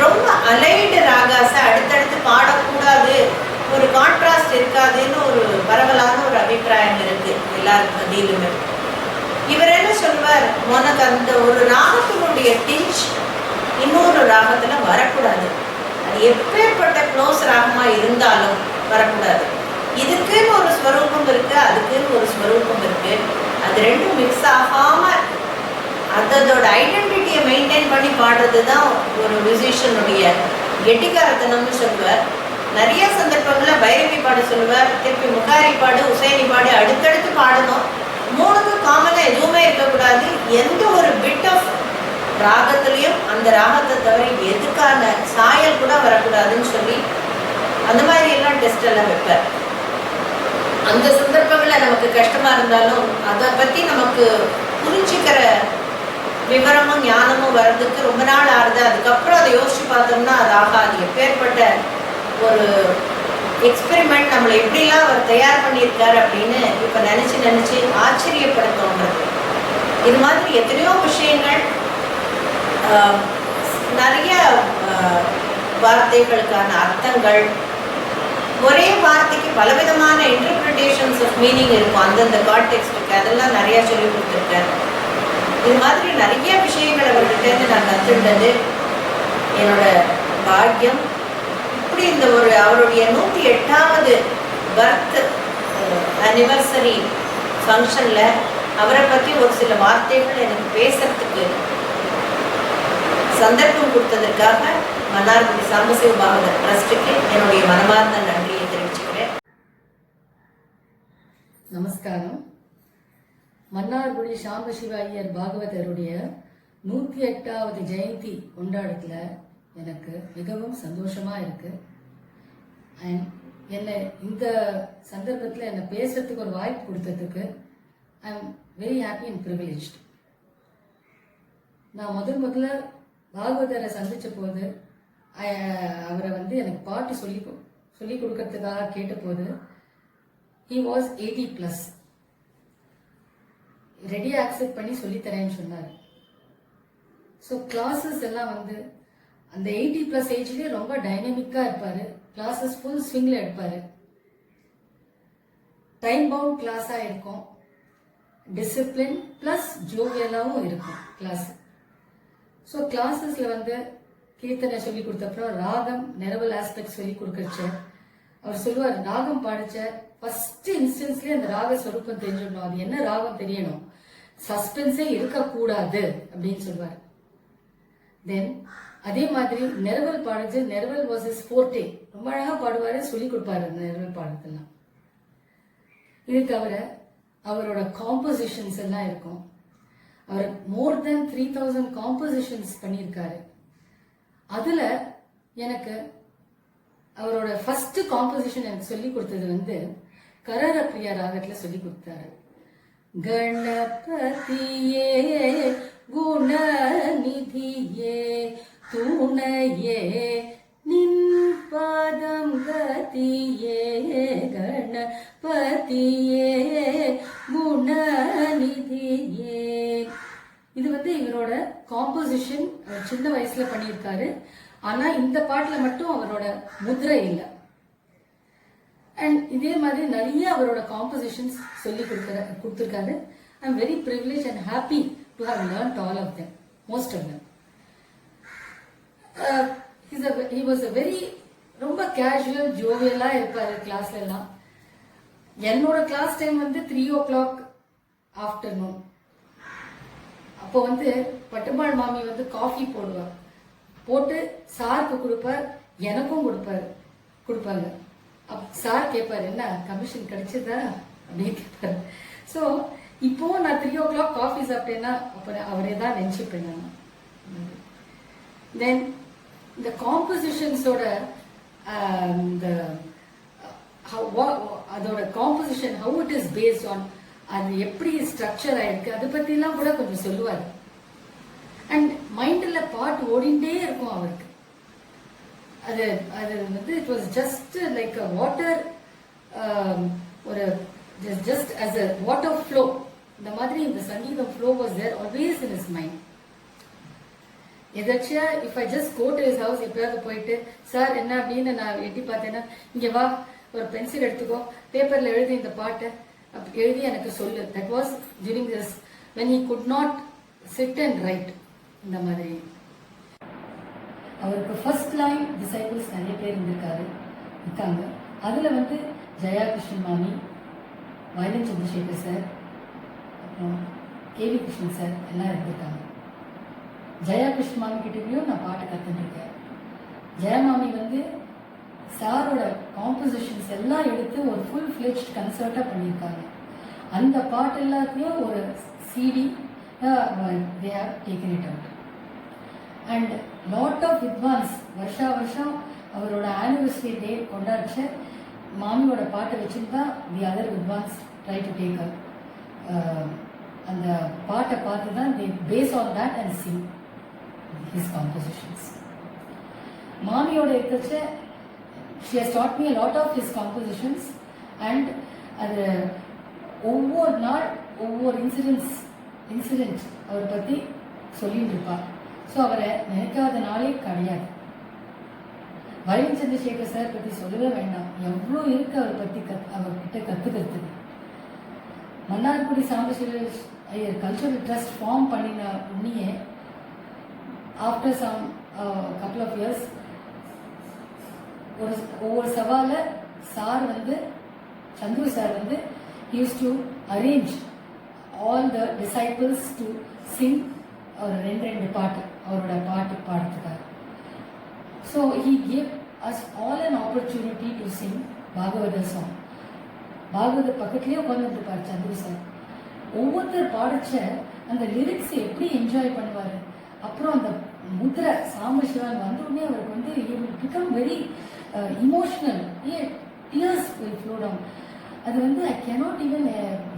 Speaker 7: ரொம்ப அலைடு ராகாஸை அடுத்தடுத்து பாடக்கூடாது, ஒரு கான்ட்ராஸ்ட் இருக்காதுன்னு ஒரு பரவலான ஒரு அபிப்பிராயம் இருக்குது எல்லாருக்கும் மத்தியிலுமே. இவர் என்ன சொல்வார், உனக்கு அந்த ஒரு ராகத்தினுடைய டிஞ்ச் இன்னொரு ராகத்தில் வரக்கூடாது. அது எப்பேற்பட்ட க்ளோஸ் ராகமாக இருந்தாலும் வரக்கூடாது. இதுக்குன்னு ஒரு ஸ்வரூபம் இருக்குது, அதுக்குன்னு ஒரு ஸ்வரூபம் இருக்குது. அது ரெண்டும் மிக்ஸ் ஆகாமல் அதோட ஐடென்டிட்டியை மெயின்டைன் பண்ணி பாடுறது தான் ஒரு மியூசிஷியனுடைய கெட்டிக்காரத்தனம்னு சொல்லுவார். நிறைய சந்தர்ப்பங்களில் பைரவி பாட சொல்லுவார், திருப்பி முகாரி பாடு, உசேனி பாடு, அடுத்தடுத்து பாடணும். 3க்கும் காமனாக எதுவுமே இருக்கக்கூடாது. எந்த ஒரு பிட் ஆஃப் ராகத்துலேயும் அந்த ராகத்தை தவிர எதுக்கான சாயல் கூட வரக்கூடாதுன்னு சொல்லி அந்த மாதிரி எல்லாம் டெஸ்ட் எல்லாம் வைப்பார். அந்த சந்தர்ப்பங்களில் நமக்கு கஷ்டமாக இருந்தாலும் அதை பற்றி நமக்கு புரிஞ்சுக்கிற விவரமும் ஞானமும் வர்றதுக்கு ரொம்ப நாள் ஆகுது. அதுக்கப்புறம் அதை யோசிச்சு பார்த்தோம்னா அது ஆகாது. எப்பேற்பட்ட ஒரு எக்ஸ்பெரிமெண்ட் நம்மளை எப்படிலாம் அவர் தயார் பண்ணியிருக்காரு அப்படின்னு இப்போ நினச்சி ஆச்சரியப்பட தோன்றது. இது மாதிரி எத்தனையோ விஷயங்கள், நிறைய வார்த்தைகளுக்கான அர்த்தங்கள், ஒரே வார்த்தைக்கு பலவிதமான இன்டர்பிரிட்டேஷன்ஸ் ஆஃப் மீனிங் இருக்கும் அந்தந்த கான்டெக்ஸ்டுக்கு. அதெல்லாம் நிறையா சொல்லி கொடுத்துருக்காரு. இது மாதிரி நிறைய விஷயங்கள் அவர்கிட்டேருந்து நான் கற்றுண்டது என்னோட பாக்கியம். இப்படி இந்த ஒரு அவருடைய 108வது பர்த் அனிவர்சரி ஃபங்க்ஷனில் அவரை பற்றி ஒரு சில வார்த்தைகள் எனக்கு பேசுறதுக்கு சந்தர்ப்பம் கொடுத்ததற்காக மன்னார்குடி சாம்பசிவ பாகவதர் ட்ரஸ்ட்டுக்கு என்னுடைய மனமார்ந்த நன்றியை தெரிவிச்சுக்கிறேன்.
Speaker 8: நமஸ்காரம். மன்னார்குடி சாம்பசிவ ஐயர் பாகவதருடைய 108வது ஜெயந்தி கொண்டாடத்தில் எனக்கு மிகவும் சந்தோஷமாக இருக்குது. அண்ட் என்னை இந்த சந்தர்ப்பத்தில் என்னை பேசுறதுக்கு ஒரு வாய்ப்பு கொடுத்ததுக்கு ஐ am very happy and privileged. நான் முதல்ல பாகவதரை சந்தித்த போது அவரை எனக்கு பாட்டு சொல்லி கொடுக்கறதுக்காக கேட்டபோது he was 80+. ரெடியாக அக்செப்ட் பண்ணி சொல்லித்தரேன்னு சொன்னார். ஸோ கிளாஸஸ் எல்லாம் அந்த 80+ ஏஜ்லேயே ரொம்ப டைனமிக்காக இருப்பார். கிளாஸஸ் ஃபுல் ஸ்விங்கில் எடுப்பார். டைம் பவுண்ட் கிளாஸாக இருக்கும். டிசிப்ளின் ப்ளஸ் ஜோவியலாகவும் இருக்கும் கிளாஸ். ஸோ கிளாஸஸில் கீர்த்தனை சொல்லி கொடுத்தப்பறம் ராகம் நெரவல் ஆஸ்பெக்ட் சொல்லி கொடுக்கறச்ச அவர் சொல்லுவார், ராகம் பாடிச்ச ஃபர்ஸ்ட் இன்ஸ்டன்ஸ்லேயே அந்த ராக ஸ்வரூப்பம் தெரிஞ்சிடணும், அது என்ன ராகம் தெரியணும், சஸ்பென்ஸே இருக்கக்கூடாது அப்படின்னு சொல்லுவார். தென் அதே மாதிரி நெரவல் பாடுச்சு. நெரவல் வாஸ் இஸ் ஃபோர்டே. ரொம்ப அழகாக பாடுவார், சொல்லி கொடுப்பாரு அந்த நெரவல் பாடுறதெல்லாம். இது தவிர அவரோட காம்போசிஷன்ஸ் எல்லாம் இருக்கும். அவர் மோர் தென் 3000 காம்போசிஷன்ஸ் பண்ணியிருக்காரு. அதில் எனக்கு அவரோட ஃபர்ஸ்ட் காம்போசிஷன் எனக்கு சொல்லி கொடுத்தது கரர பிரியா ராகத்தில் சொல்லி கொடுத்தாரு. கணபதியே குணநிதியே துணையே நின் பாதம் கதியே கணபதியே குணநிதியே. இது இவரோட காம்போசிஷன் சின்ன வயசுல பண்ணியிருக்காரு. ஆனா இந்த பாட்டுல மட்டும் அவரோட முதிரை இல்லை. அண்ட் இதே மாதிரி நிறைய அவரோட காம்போசிஷன்ஸ் சொல்லி கொடுத்துருக்காரு. I am very privilege and happy to have learnt all of them, most of them. he was a very ரொம்ப கேஷுவல் ஜோவியலா இருப்பாரு கிளாஸ்ல எல்லாம். என்னோட கிளாஸ் டைம் 3 o'clock ஆஃப்டர்நூன். அப்போ பட்டுமாள் மாமி காஃபி போடுவார். போட்டு சாருக்கு கொடுப்பார், எனக்கும் கொடுப்பாங்க. சார் கேட்பார், என்ன கமிஷன் கிடைச்சதா அப்படின்னு கேட்பார். ஸோ இப்போ நான் 3 o'clock காஃபி சாப்பிட்டேன்னா அப்போ அவரே தான் நினச்சிப்பேன் நான். தென் இந்த காம்போசிஷன்ஸோட அதோட composition how it is based on, அது எப்படி ஸ்ட்ரக்சர் ஆயிருக்கு அதை பற்றிலாம் கூட கொஞ்சம் சொல்லுவார். அண்ட் மைண்டில் பாட்டு ஓடிண்டே இருக்கும் அவருக்கு. அது it was just like a water, ஒரு just as a water flow. இந்த மாதிரி இந்த சங்கீதம் flow was there always in his mind. எதாச்சியா if I just go to his house, எப்பயாவது போயிட்டு சார் என்ன அப்படின்னு நான் எட்டி பார்த்தேன்னா, இங்கே வா ஒரு பென்சில் எடுத்துக்கோ, பேப்பரில் எழுதி இந்த பாட்டை எழுதி எனக்கு சொல்லு. That was during this when he could not sit and write. இந்த மாதிரி அவருக்கு ஃபர்ஸ்ட் லைன் டிசைபிள்ஸ் நிறைய பேர் இருக்காங்க. அதில் ஜெயா கிருஷ்ணன் மாமி, வயலின் சந்திரசேகர் சார், அப்புறம் கேவி கிருஷ்ணன் சார் எல்லாம் இருந்திருக்காங்க. ஜெயா கிருஷ்ணன் மாமி கிட்டேயும் நான் பாட்டை கற்றுட்டுருக்கேன். ஜெயா மாமி சாரோட காம்போசிஷன்ஸ் எல்லாம் எடுத்து ஒரு ஃபுல் ஃப்ளெஜ்ட் கன்சர்ட்டாக பண்ணியிருக்காங்க. அந்த பாட்டு எல்லாத்தையும் ஒரு CD they have taken it out. And lot of vidwans வருஷம் அவரோட ஆனிவர்சரி டே கொண்டாடிச்ச மாமியோட பாட்டை வச்சுருந்தா the other vidwans try to take up. அந்த பாட்டை பார்த்து தான் they base on that and sing his compositions. மாமியோட இருக்கச்ச she has taught me a lot of his compositions. And அது ஒவ்வொரு நாள் ஒவ்வொரு இன்சிடென்ட் அவரை பற்றி சொல்லிட்டு இருப்பார். ஸோ அவரை நினைக்காத நாளே கிடையாது. வயலின் சந்திரசேகர் சார் பற்றி சொல்லவே வேண்டாம். எவ்வளோ இருக்கு அவர் பற்றி அவர்கிட்ட கற்றுக்கிறதுக்கு. Mannargudi Sambasiva Iyer cultural trust form பண்ணின உடனே after some couple of years ஒவ்வொரு சவாலில் சார் வந்து சந்துரு சார் வந்து used to arrange all the disciples to sing அவர் ரெண்டு பாட்டு அவரோட பாட்டு பாடுறதுக்காக. So he gave us all an opportunity to sing Bhagavathar song. Bhagavathar பக்கத்துலேயே உட்காந்துருப்பார் சந்துரு சார். ஒவ்வொருத்தர் பாடிச்ச அந்த லிரிக்ஸ் எப்படி என்ஜாய் பண்ணுவார். அப்புறம் அந்த முத்ரை சாம்பசிவன் வந்த உடனே அவருக்கு வந்து become very emotional. Tears will flow down. அது வந்து I cannot even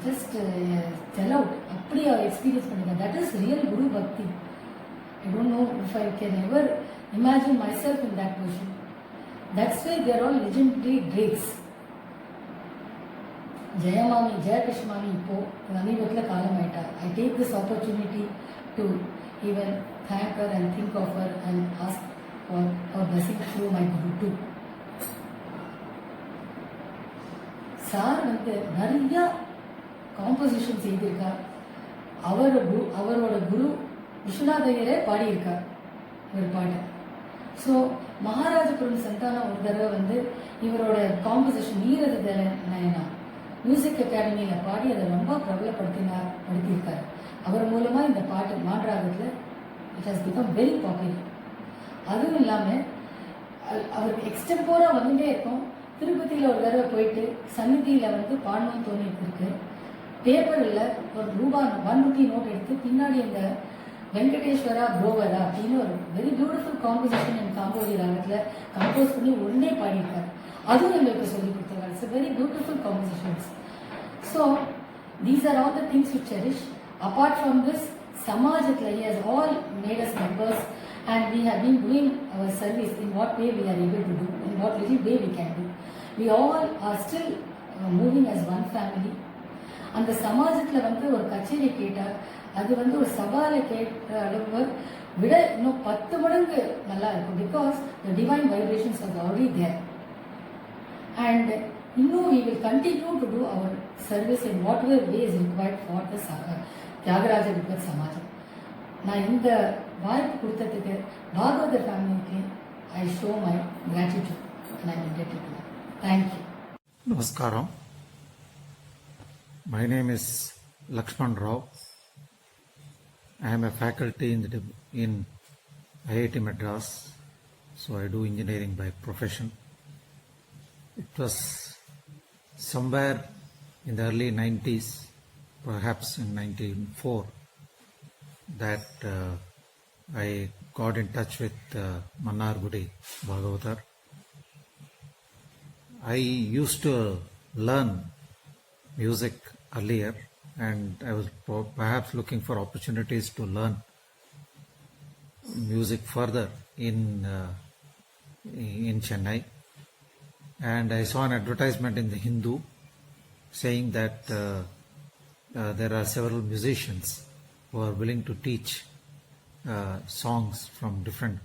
Speaker 8: just tell out. அப்படி அவர் எக்ஸ்பீரியன்ஸ் பண்ணிருக்கேன். That is real guru bhakti. I don't know if I can ever imagine myself in that position. That's why they're all legendary greats. Jayamami Jayakrishnamami இப்போ சமீபத்தில் காலமாயிட்டா. I take this opportunity to even thank her and think of her and ask for her blessing through my Guru too. Sir வந்து நிறைய composition செய்திருக்கார். அவரோட குரு விஸ்வநாத் ஐயரே பாடியிருக்கார் ஒரு பாட்டு. ஸோ மகாராஜபுரம் சந்தானம் ஒரு தடவை வந்து இவரோட காம்போசிஷன் வீரத நயனா மியூசிக் அகாடமியில் பாடி அதை ரொம்ப படுத்தியிருக்கார். அவர் மூலமாக இந்த பாட்டு மான்ராகத்தில் it has become very popular. அதுவும் இல்லாமல் அவருக்கு எக்ஸ்டெம்போராக வந்துட்டே இருக்கும். திருப்பதியில் ஒரு தடவை போயிட்டு சந்நிதியில் வந்து பாடணும்னு தோணிட்டு பேப்பரில் ஒரு ₹1 நோட் எடுத்து பின்னாடி அந்த வெங்கடேஸ்வரா புரோவரா அப்படின்னு ஒரு வெரி பியூட்டிஃபுல் காம்போசிஷன் என் காம்போதி ராகத்தில் கம்போஸ் பண்ணி உடனே பாடியிருக்காரு. அதுவும் எங்களுக்கு சொல்லி கொடுத்தாரு. It's very beautiful compositions. So these are all the things to cherish. Apart from this, Samajatla, he has all made us members and we have been doing our service in what way we are able to do, in what little way we can do. We all are still moving as one family. அந்த சமாஜத்தில் வந்து ஒரு கச்சேரி கேட்டால் அது வந்து ஒரு சவாலை கேட்ட அளவு விட இன்னும் 10 மடங்கு நல்லா இருக்கும். Because the divine vibrations are already there. And இன்னும் we will continue to do our service in whatever way is required for the Thyagaraja Vidwat Samajam. நான் இந்த வாய்ப்பு கொடுத்ததுக்கு பாகவதர் ஃபேமிலிக்கு I show my gratitude and I'm indebted to them. Thank you.
Speaker 9: Namaskaram. My name is Lakshman Rao. I am a faculty in IIT Madras, so I do engineering by profession. It was somewhere in the early 90s, perhaps in 1994, that I got in touch with Mannargudi Bhagavatar. I used to learn music earlier and I was perhaps looking for opportunities to learn music further in Chennai. And I saw an advertisement in the Hindu saying that there are several musicians who are willing to teach songs from different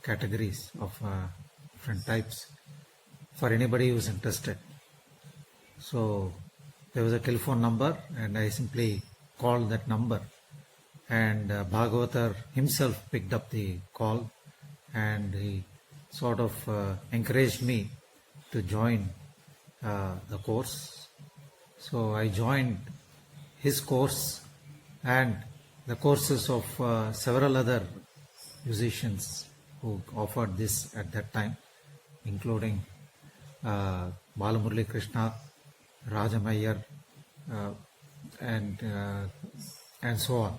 Speaker 9: categories of different types for anybody who is interested. So there was a telephone number and I simply called that number, and Bhagavatar himself picked up the call and he sort of encouraged me to join the course. So I joined his course and the courses of several other musicians who offered this at that time, including Balamurali Krishna, Rajamayar, and so on.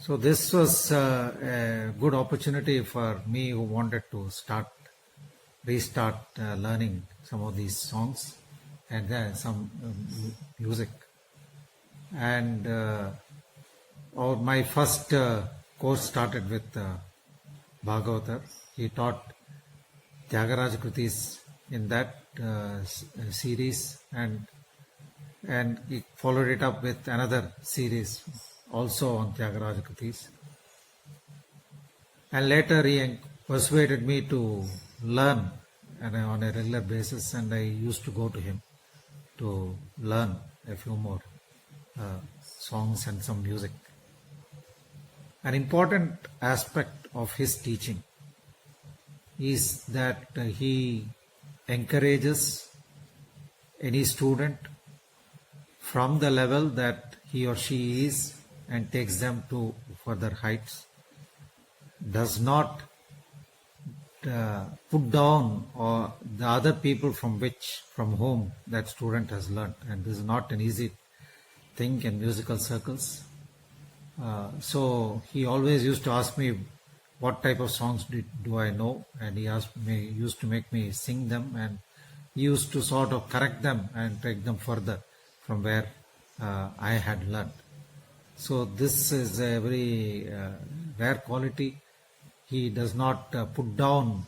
Speaker 9: So this was a good opportunity for me who wanted to restart learning some of these songs and then some music. And my first course started with Bhagavatar. He taught Tyagaraja Kritis in that series, and he followed it up with another series also on Tyagaraja Kritis. And later he persuaded me to learn on a regular basis, and I used to go to him to learn a few more songs and some music. An important aspect of his teaching is that he encourages any student from the level that he or she is and takes them to further heights, does not put down or the other people from whom that student has learnt, and this is not an easy thing in musical circles. So he always used to ask me what type of songs do I know, and he used to make me sing them, and he used to sort of correct them and take them further from where I had learned. So this is a very rare quality. He does not put down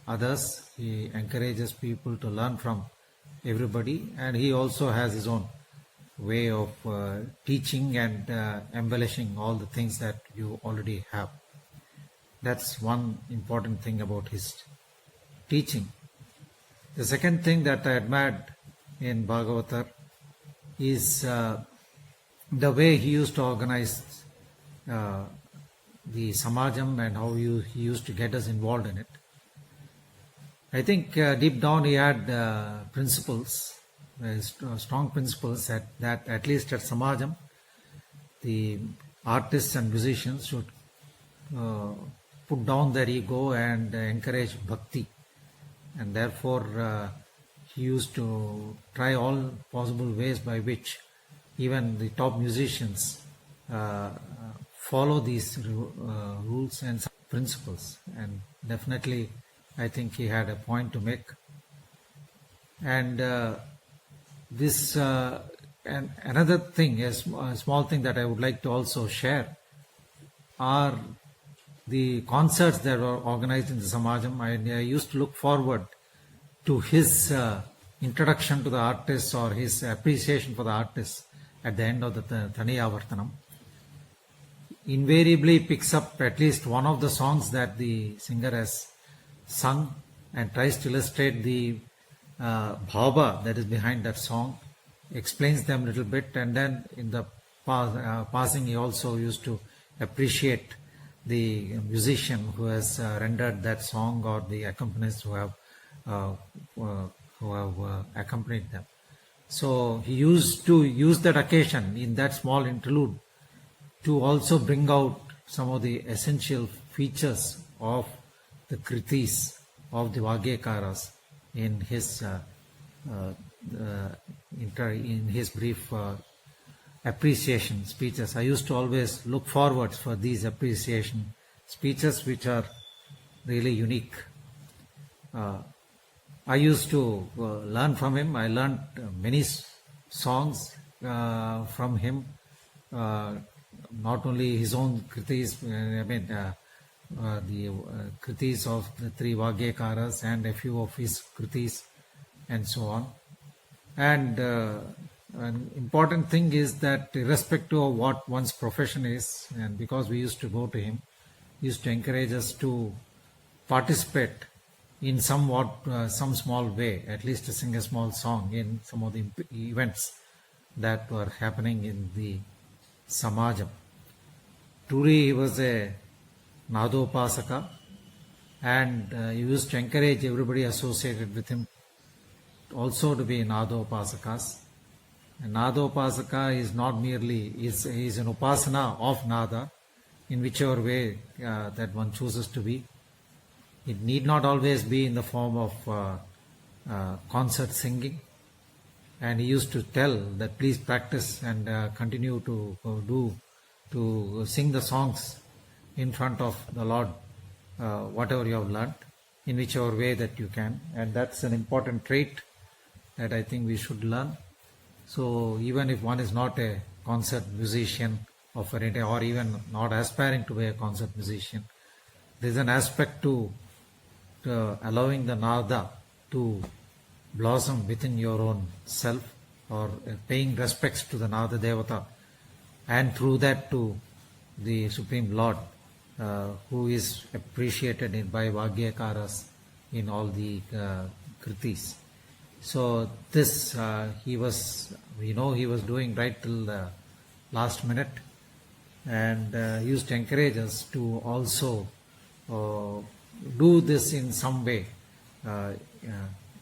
Speaker 9: others. He encourages people to learn from everybody, and he also has his own way of teaching and embellishing all the things that you already have. That's one important thing about his teaching. The second thing that I admired in Bhagavatar is the way he used to organize the Samajam and how he used to get us involved in it. I think deep down he had principles, strong principles that at least at Samajam, the artists and musicians should put down their ego and encourage bhakti. And therefore he used to try all possible ways by which even the top musicians follow these rules and principles. And definitely I think he had a point to make. And this and another thing, a small thing that I would like to also share are the concerts that were organized in the Samajam. I used to look forward to his introduction to the artists or his appreciation for the artists at the end of the Taniyavartanam. Invariably picks up at least one of the songs that the singer has sung and tries to illustrate the bhava that is behind that song, explains them a little bit, and then in the passing he also used to appreciate the musician who has rendered that song or the accompanists who have accompanied them. So he used to use that occasion in that small interlude to also bring out some of the essential features of the kritis, of the Vagyakaras in his brief appreciation speeches. I used to always look forward for these appreciation speeches, which are really unique. I used to learn from him. I learned many songs from him, not only his own kritis, the kritis of the three Vagyakaras and a few of his kritis and so on. And an important thing is that irrespective of what one's profession is, and because we used to go to him, he used to encourage us to participate in some small way, at least to sing a small song in some of the events that were happening in the Samajam. Truly he was a Nadopasaka, and he used to encourage everybody associated with him also to be Nadopasakas. And Nadopasaka is not merely, is an upasana of Nada in whichever way that one chooses to be. It need not always be in the form of concert singing. And he used to tell that please practice and continue to sing the songs in front of the Lord, whatever you have learnt, in whichever way that you can. And that's an important trait that I think we should learn. So even if one is not a concert musician or even not aspiring to be a concert musician, there is an aspect to allowing the Nada to blossom within your own self, or paying respects to the Nada Devata, and through that to the Supreme Lord, who is appreciated by Vagyakaras in all the kritis. So this he was doing right till the last minute, and used to encourage us to also do this in some way,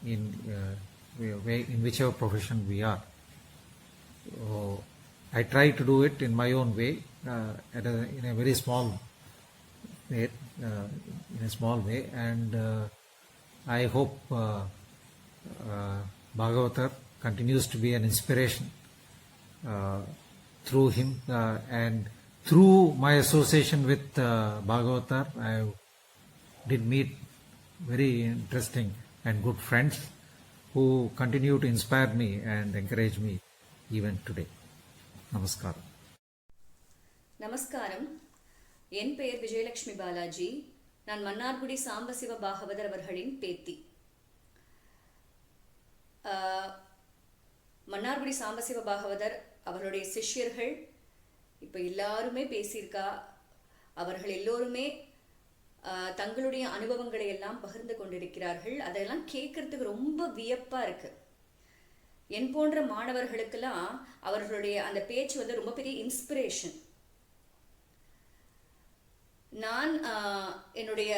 Speaker 9: in whichever profession we are. I try to do it in my own way, in a very small way, and I hope Bhagavatar continues to be an inspiration through him, and through my association with Bhagavatar, I did meet very interesting and good friends who continue to inspire me and encourage me even today. Namaskaram.
Speaker 2: நமஸ்காரம். என் பெயர் விஜயலட்சுமி பாலாஜி. நான் மன்னார்குடி சாம்பசிவ பாகவதர் அவர்களின் பேத்தி. மன்னார்குடி சாம்பசிவ பாகவதர் அவர்களுடைய சிஷ்யர்கள் இப்போ எல்லாருமே பேசியிருக்கா. அவர்கள் எல்லோருமே தங்களுடைய அனுபவங்களை எல்லாம் பகிர்ந்து கொண்டிருக்கிறார்கள். அதெல்லாம் கேட்கறதுக்கு ரொம்ப வியப்பாக இருக்கு. என் போன்ற மாணவர்களுக்கெல்லாம் அவர்களுடைய அந்த பேச்சு வந்து ரொம்ப பெரிய இன்ஸ்பிரேஷன். நான் என்னுடைய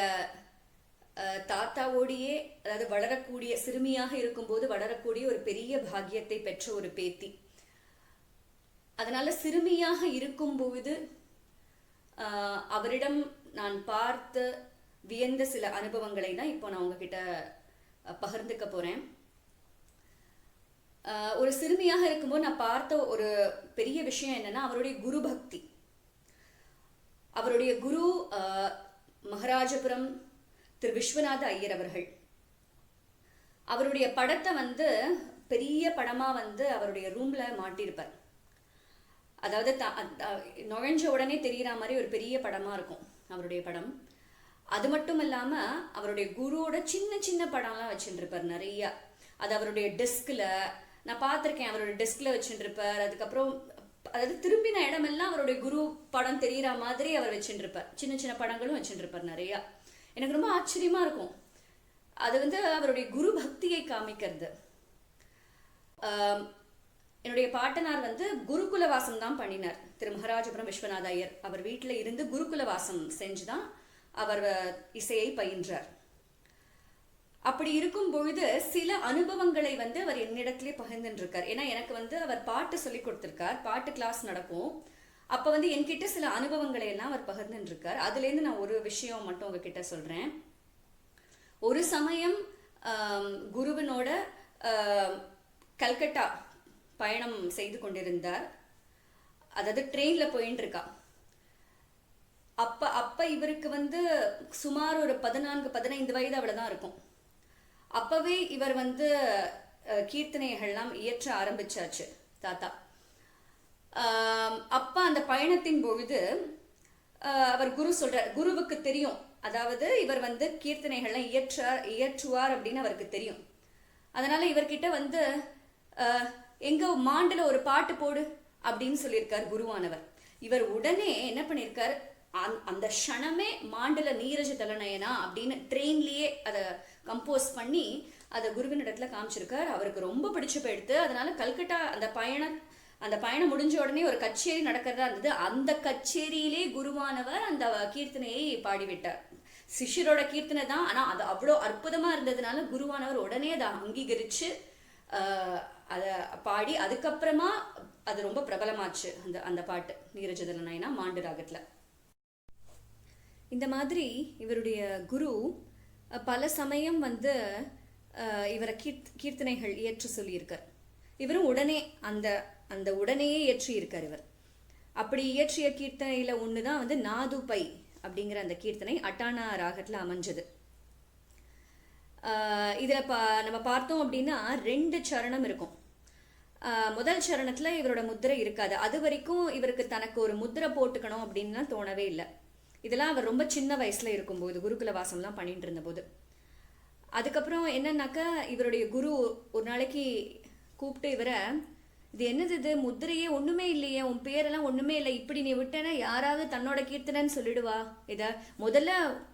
Speaker 2: தாத்தாவோடையே, அதாவது வளரக்கூடிய சிறுமியாக இருக்கும்போது வளரக்கூடிய ஒரு பெரிய பாக்கியத்தை பெற்ற ஒரு பேத்தி. அதனால சிறுமியாக இருக்கும்போது அவரிடம் நான் பார்த்து வியந்த சில அனுபவங்களை தான் இப்போ நான் உங்ககிட்ட பகிர்ந்துக்க போறேன். ஒரு சிறுமியாக இருக்கும்போது நான் பார்த்த ஒரு பெரிய விஷயம் என்னன்னா, அவருடைய குரு பக்தி. அவருடைய குரு மகாராஜபுரம் திரு விஸ்வநாத ஐயர் அவர்கள். அவருடைய படத்தை வந்து பெரிய படமா வந்து அவருடைய ரூம்ல மாட்டியிருப்பார். அதாவது நுழைஞ்ச உடனே தெரிகிற மாதிரி ஒரு பெரிய படமா இருக்கும் அவருடைய படம். அது மட்டும் இல்லாம அவருடைய குருவோட சின்ன சின்ன படம்லாம் வச்சுருப்பார் நிறைய. அது அவருடைய டெஸ்கில் நான் பார்த்துருக்கேன். அவருடைய டெஸ்கில் வச்சுருப்பார். அதுக்கப்புறம் அதாவது திரும்பின இடமெல்லாம் அவருடைய குரு படம் தெரிகிற மாதிரி அவர் வச்சுருப்பார். சின்ன சின்ன படங்களும் வச்சுருப்பார் நிறையா. எனக்கு ரொம்ப ஆச்சரியமா இருக்கும். அது வந்து அவருடைய குரு பக்தியை காமிக்கிறது. என்னுடைய பாட்டனார் வந்து குருகுல வாசம் தான் பண்ணினார். திரு மகாராஜபுரம் விஸ்வநாத ஐயர் அவர் வீட்டில் இருந்து குருகுல வாசம் செஞ்சுதான் அவர் இசையை பயின்றார். அப்படி இருக்கும் பொழுது சில அனுபவங்களை வந்து அவர் என்னிடத்திலே பகிர்ந்துருக்கார். ஏன்னா எனக்கு வந்து அவர் பாட்டு சொல்லி கொடுத்துருக்கார். பாட்டு கிளாஸ் நடக்கும். அப்போ வந்து என்கிட்ட சில அனுபவங்களை எல்லாம் அவர் பகிர்ந்துருக்கார். அதுலேருந்து நான் ஒரு விஷயம் மட்டும் உங்ககிட்ட சொல்றேன். ஒரு சமயம் குருவினோட கல்கட்டா பயணம் செய்து கொண்டிருந்தார். அதாவது ட்ரெயின்ல போயின்னு இருக்கா. அப்ப இவருக்கு வந்து சுமார் ஒரு 14-15 வயது அவ்வளவுதான் இருக்கும். அப்பவே இவர் வந்து கீர்த்தனைகள்லாம் இயற்ற ஆரம்பிச்சாச்சு தாத்தா. அப்ப அந்த பயணத்தின் பொழுது அவர் குரு சொல்றார், குருவுக்கு தெரியும், அதாவது இவர் வந்து கீர்த்தனைகள்லாம் இயற்றுவார் அப்படின்னு அவருக்கு தெரியும். அதனால இவர்கிட்ட வந்து எங்க மாண்டுல ஒரு பாட்டு போடு அப்படின்னு சொல்லியிருக்கார் குருவானவர். இவர் உடனே என்ன பண்ணியிருக்கார், அந்த க்ஷணமே மாண்டுல நீரஜ தலநயனா அப்படின்னு ட்ரெயின்லயே அதை கம்போஸ் பண்ணி அதை குருவின் இடத்துல காமிச்சிருக்கார். அவருக்கு ரொம்ப பிடிச்சு போயிடுத்து. அதனால கல்கட்டா அந்த பயணம் முடிஞ்ச உடனே ஒரு கச்சேரி நடக்கிறதா இருந்தது. அந்த கச்சேரியிலே குருவானவர் அந்த கீர்த்தனையை பாடிவிட்டார். சிஷ்யரோட கீர்த்தனை தான், ஆனா அது அவ்வளோ அற்புதமா இருந்ததுனால குருவானவர் உடனே அதை அங்கீகரிச்சு அதை பாடி, அதுக்கப்புறமா அது ரொம்ப பிரபலமாச்சு அந்த பாட்டு நீரஜதலநாயனா மாண்டு ராகத்துல. இந்த மாதிரி இவருடைய குரு பல சமயம் வந்து இவரை கீர்த்தனைகள் இயற்ற சொல்லியிருக்கார். இவரும் உடனே அந்த உடனேயே இயற்றியிருக்கார் இவர். அப்படி இயற்றிய கீர்த்தனையில ஒண்ணுதான் வந்து நாதுபை அப்படிங்கிற அந்த கீர்த்தனை அட்டானா ராகத்துல அமைஞ்சது. இதுல நம்ம பார்த்தோம் அப்படின்னா 2 சரணம் இருக்கும். முதல் சரணத்துல இவரோட முத்திரை இருக்காது. அது வரைக்கும் இவருக்கு தனக்கு ஒரு முத்திரை போட்டுக்கணும் அப்படின்லாம் தோணவே இல்லை. இதெல்லாம் அவர் ரொம்ப சின்ன வயசுல இருக்கும்போது குருகுல வாசம்லாம் பண்ணிட்டு இருந்த போது. அதுக்கப்புறம் என்னன்னாக்கா இவருடைய குரு ஒரு நாளைக்கு கூப்பிட்டு இவரை இது என்னது, இது முத்திரையே ஒண்ணுமே இல்லையே, உன் பேரெல்லாம் ஒண்ணுமே இல்லை, இப்படி நீ விட்டேன்னா யாராவது தன்னோட கீர்த்தனைன்னு சொல்லிடுவா? இத முதல்ல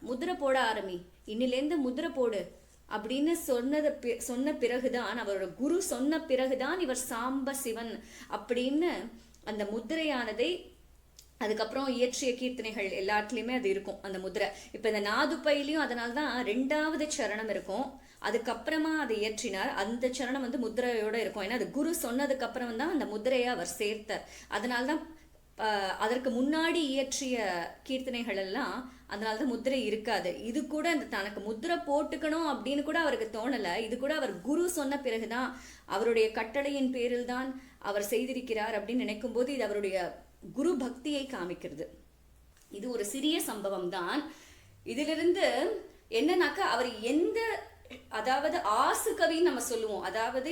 Speaker 2: முத்திரை போட ஆரம்பி, இன்னிலேருந்து முத்திரை போடு அப்படின்னு சொன்ன பிறகுதான், அவரோட குரு சொன்ன பிறகுதான் இவர் சாம்ப சிவன் அப்படின்னு அந்த முத்திரையானதை, அதுக்கப்புறம் இயற்றிய கீர்த்தனைகள் எல்லாத்துலேயுமே அது இருக்கும் அந்த முத்திரை. இப்போ இந்த நாதுப்பையிலையும் அதனால தான் 2வது சரணம் இருக்கும், அதுக்கப்புறமா அதை இயற்றினார். அந்த சரணம் வந்து முத்திரையோட இருக்கும், ஏன்னா அது குரு சொன்னதுக்கு அப்புறம் தான் அந்த முத்திரையை அவர் சேர்த்தார். அதனால தான் அதற்கு முன்னாடி இயற்றிய கீர்த்தனைகள் எல்லாம் அதனால தான் முத்திரை இருக்காது. இது கூட அந்த தனக்கு முத்திரை போட்டுக்கணும் அப்படின்னு கூட அவருக்கு தோணலை. இது கூட அவர் குரு சொன்ன பிறகுதான், அவருடைய கட்டளையின் பேரில் தான் அவர் செய்திருக்கிறார் அப்படின்னு நினைக்கும் போது இது அவருடைய குரு பக்தியை காமிக்கிறது. இது ஒரு சிறிய சம்பவம் தான். இதிலிருந்து என்னன்னாக்கா அவர் எந்த, அதாவது ஆசு கவின்னு நம்ம சொல்லுவோம், அதாவது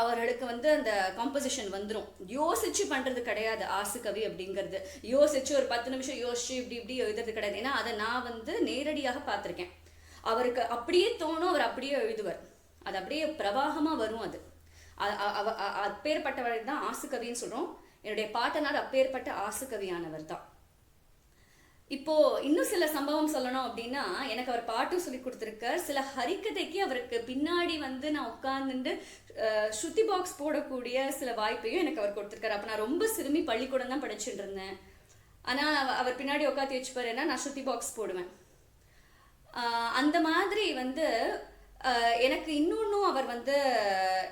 Speaker 2: அவர்களுக்கு வந்து அந்த காம்போசிஷன் வந்துடும், யோசிச்சு பண்றது கிடையாது. ஆசு கவி அப்படிங்கிறது யோசிச்சு ஒரு 10 நிமிஷம் யோசிச்சு இப்படி எழுதுறது கிடையாது. ஏன்னா அதை நான் வந்து நேரடியாக பார்த்துருக்கேன். அவருக்கு அப்படியே தோணும், அவர் அப்படியே எழுதுவார், அது அப்படியே பிரவாகமா வரும். அது அப்பேற்பட்டவரை தான் ஆசு கவின்னு சொல்றோம். என்னுடைய பாட்டனார் அப்பேற்பட்ட ஆசு கவியானவர் தான். இப்போ இன்னும் சில சம்பவம் சொல்லணும் அப்படின்னா, எனக்கு அவர் பாட்டும் சொல்லி கொடுத்துருக்கார். சில ஹரிக்கதைக்கு அவருக்கு பின்னாடி வந்து நான் உட்கார்ந்துட்டு ஸ்ருதி பாக்ஸ் போடக்கூடிய சில வாய்ப்பையும் எனக்கு அவர் கொடுத்துருக்காரு. அப்போ நான் ரொம்ப சிறுமி, பள்ளிக்கூடம் தான் படிச்சுட்டு இருந்தேன். ஆனால் அவர் பின்னாடி உட்காந்து வச்சுப்பாரு, ஏன்னா நான் ஸ்ருதி பாக்ஸ் போடுவேன். அந்த மாதிரி வந்து எனக்கு இன்னொன்னும் அவர் வந்து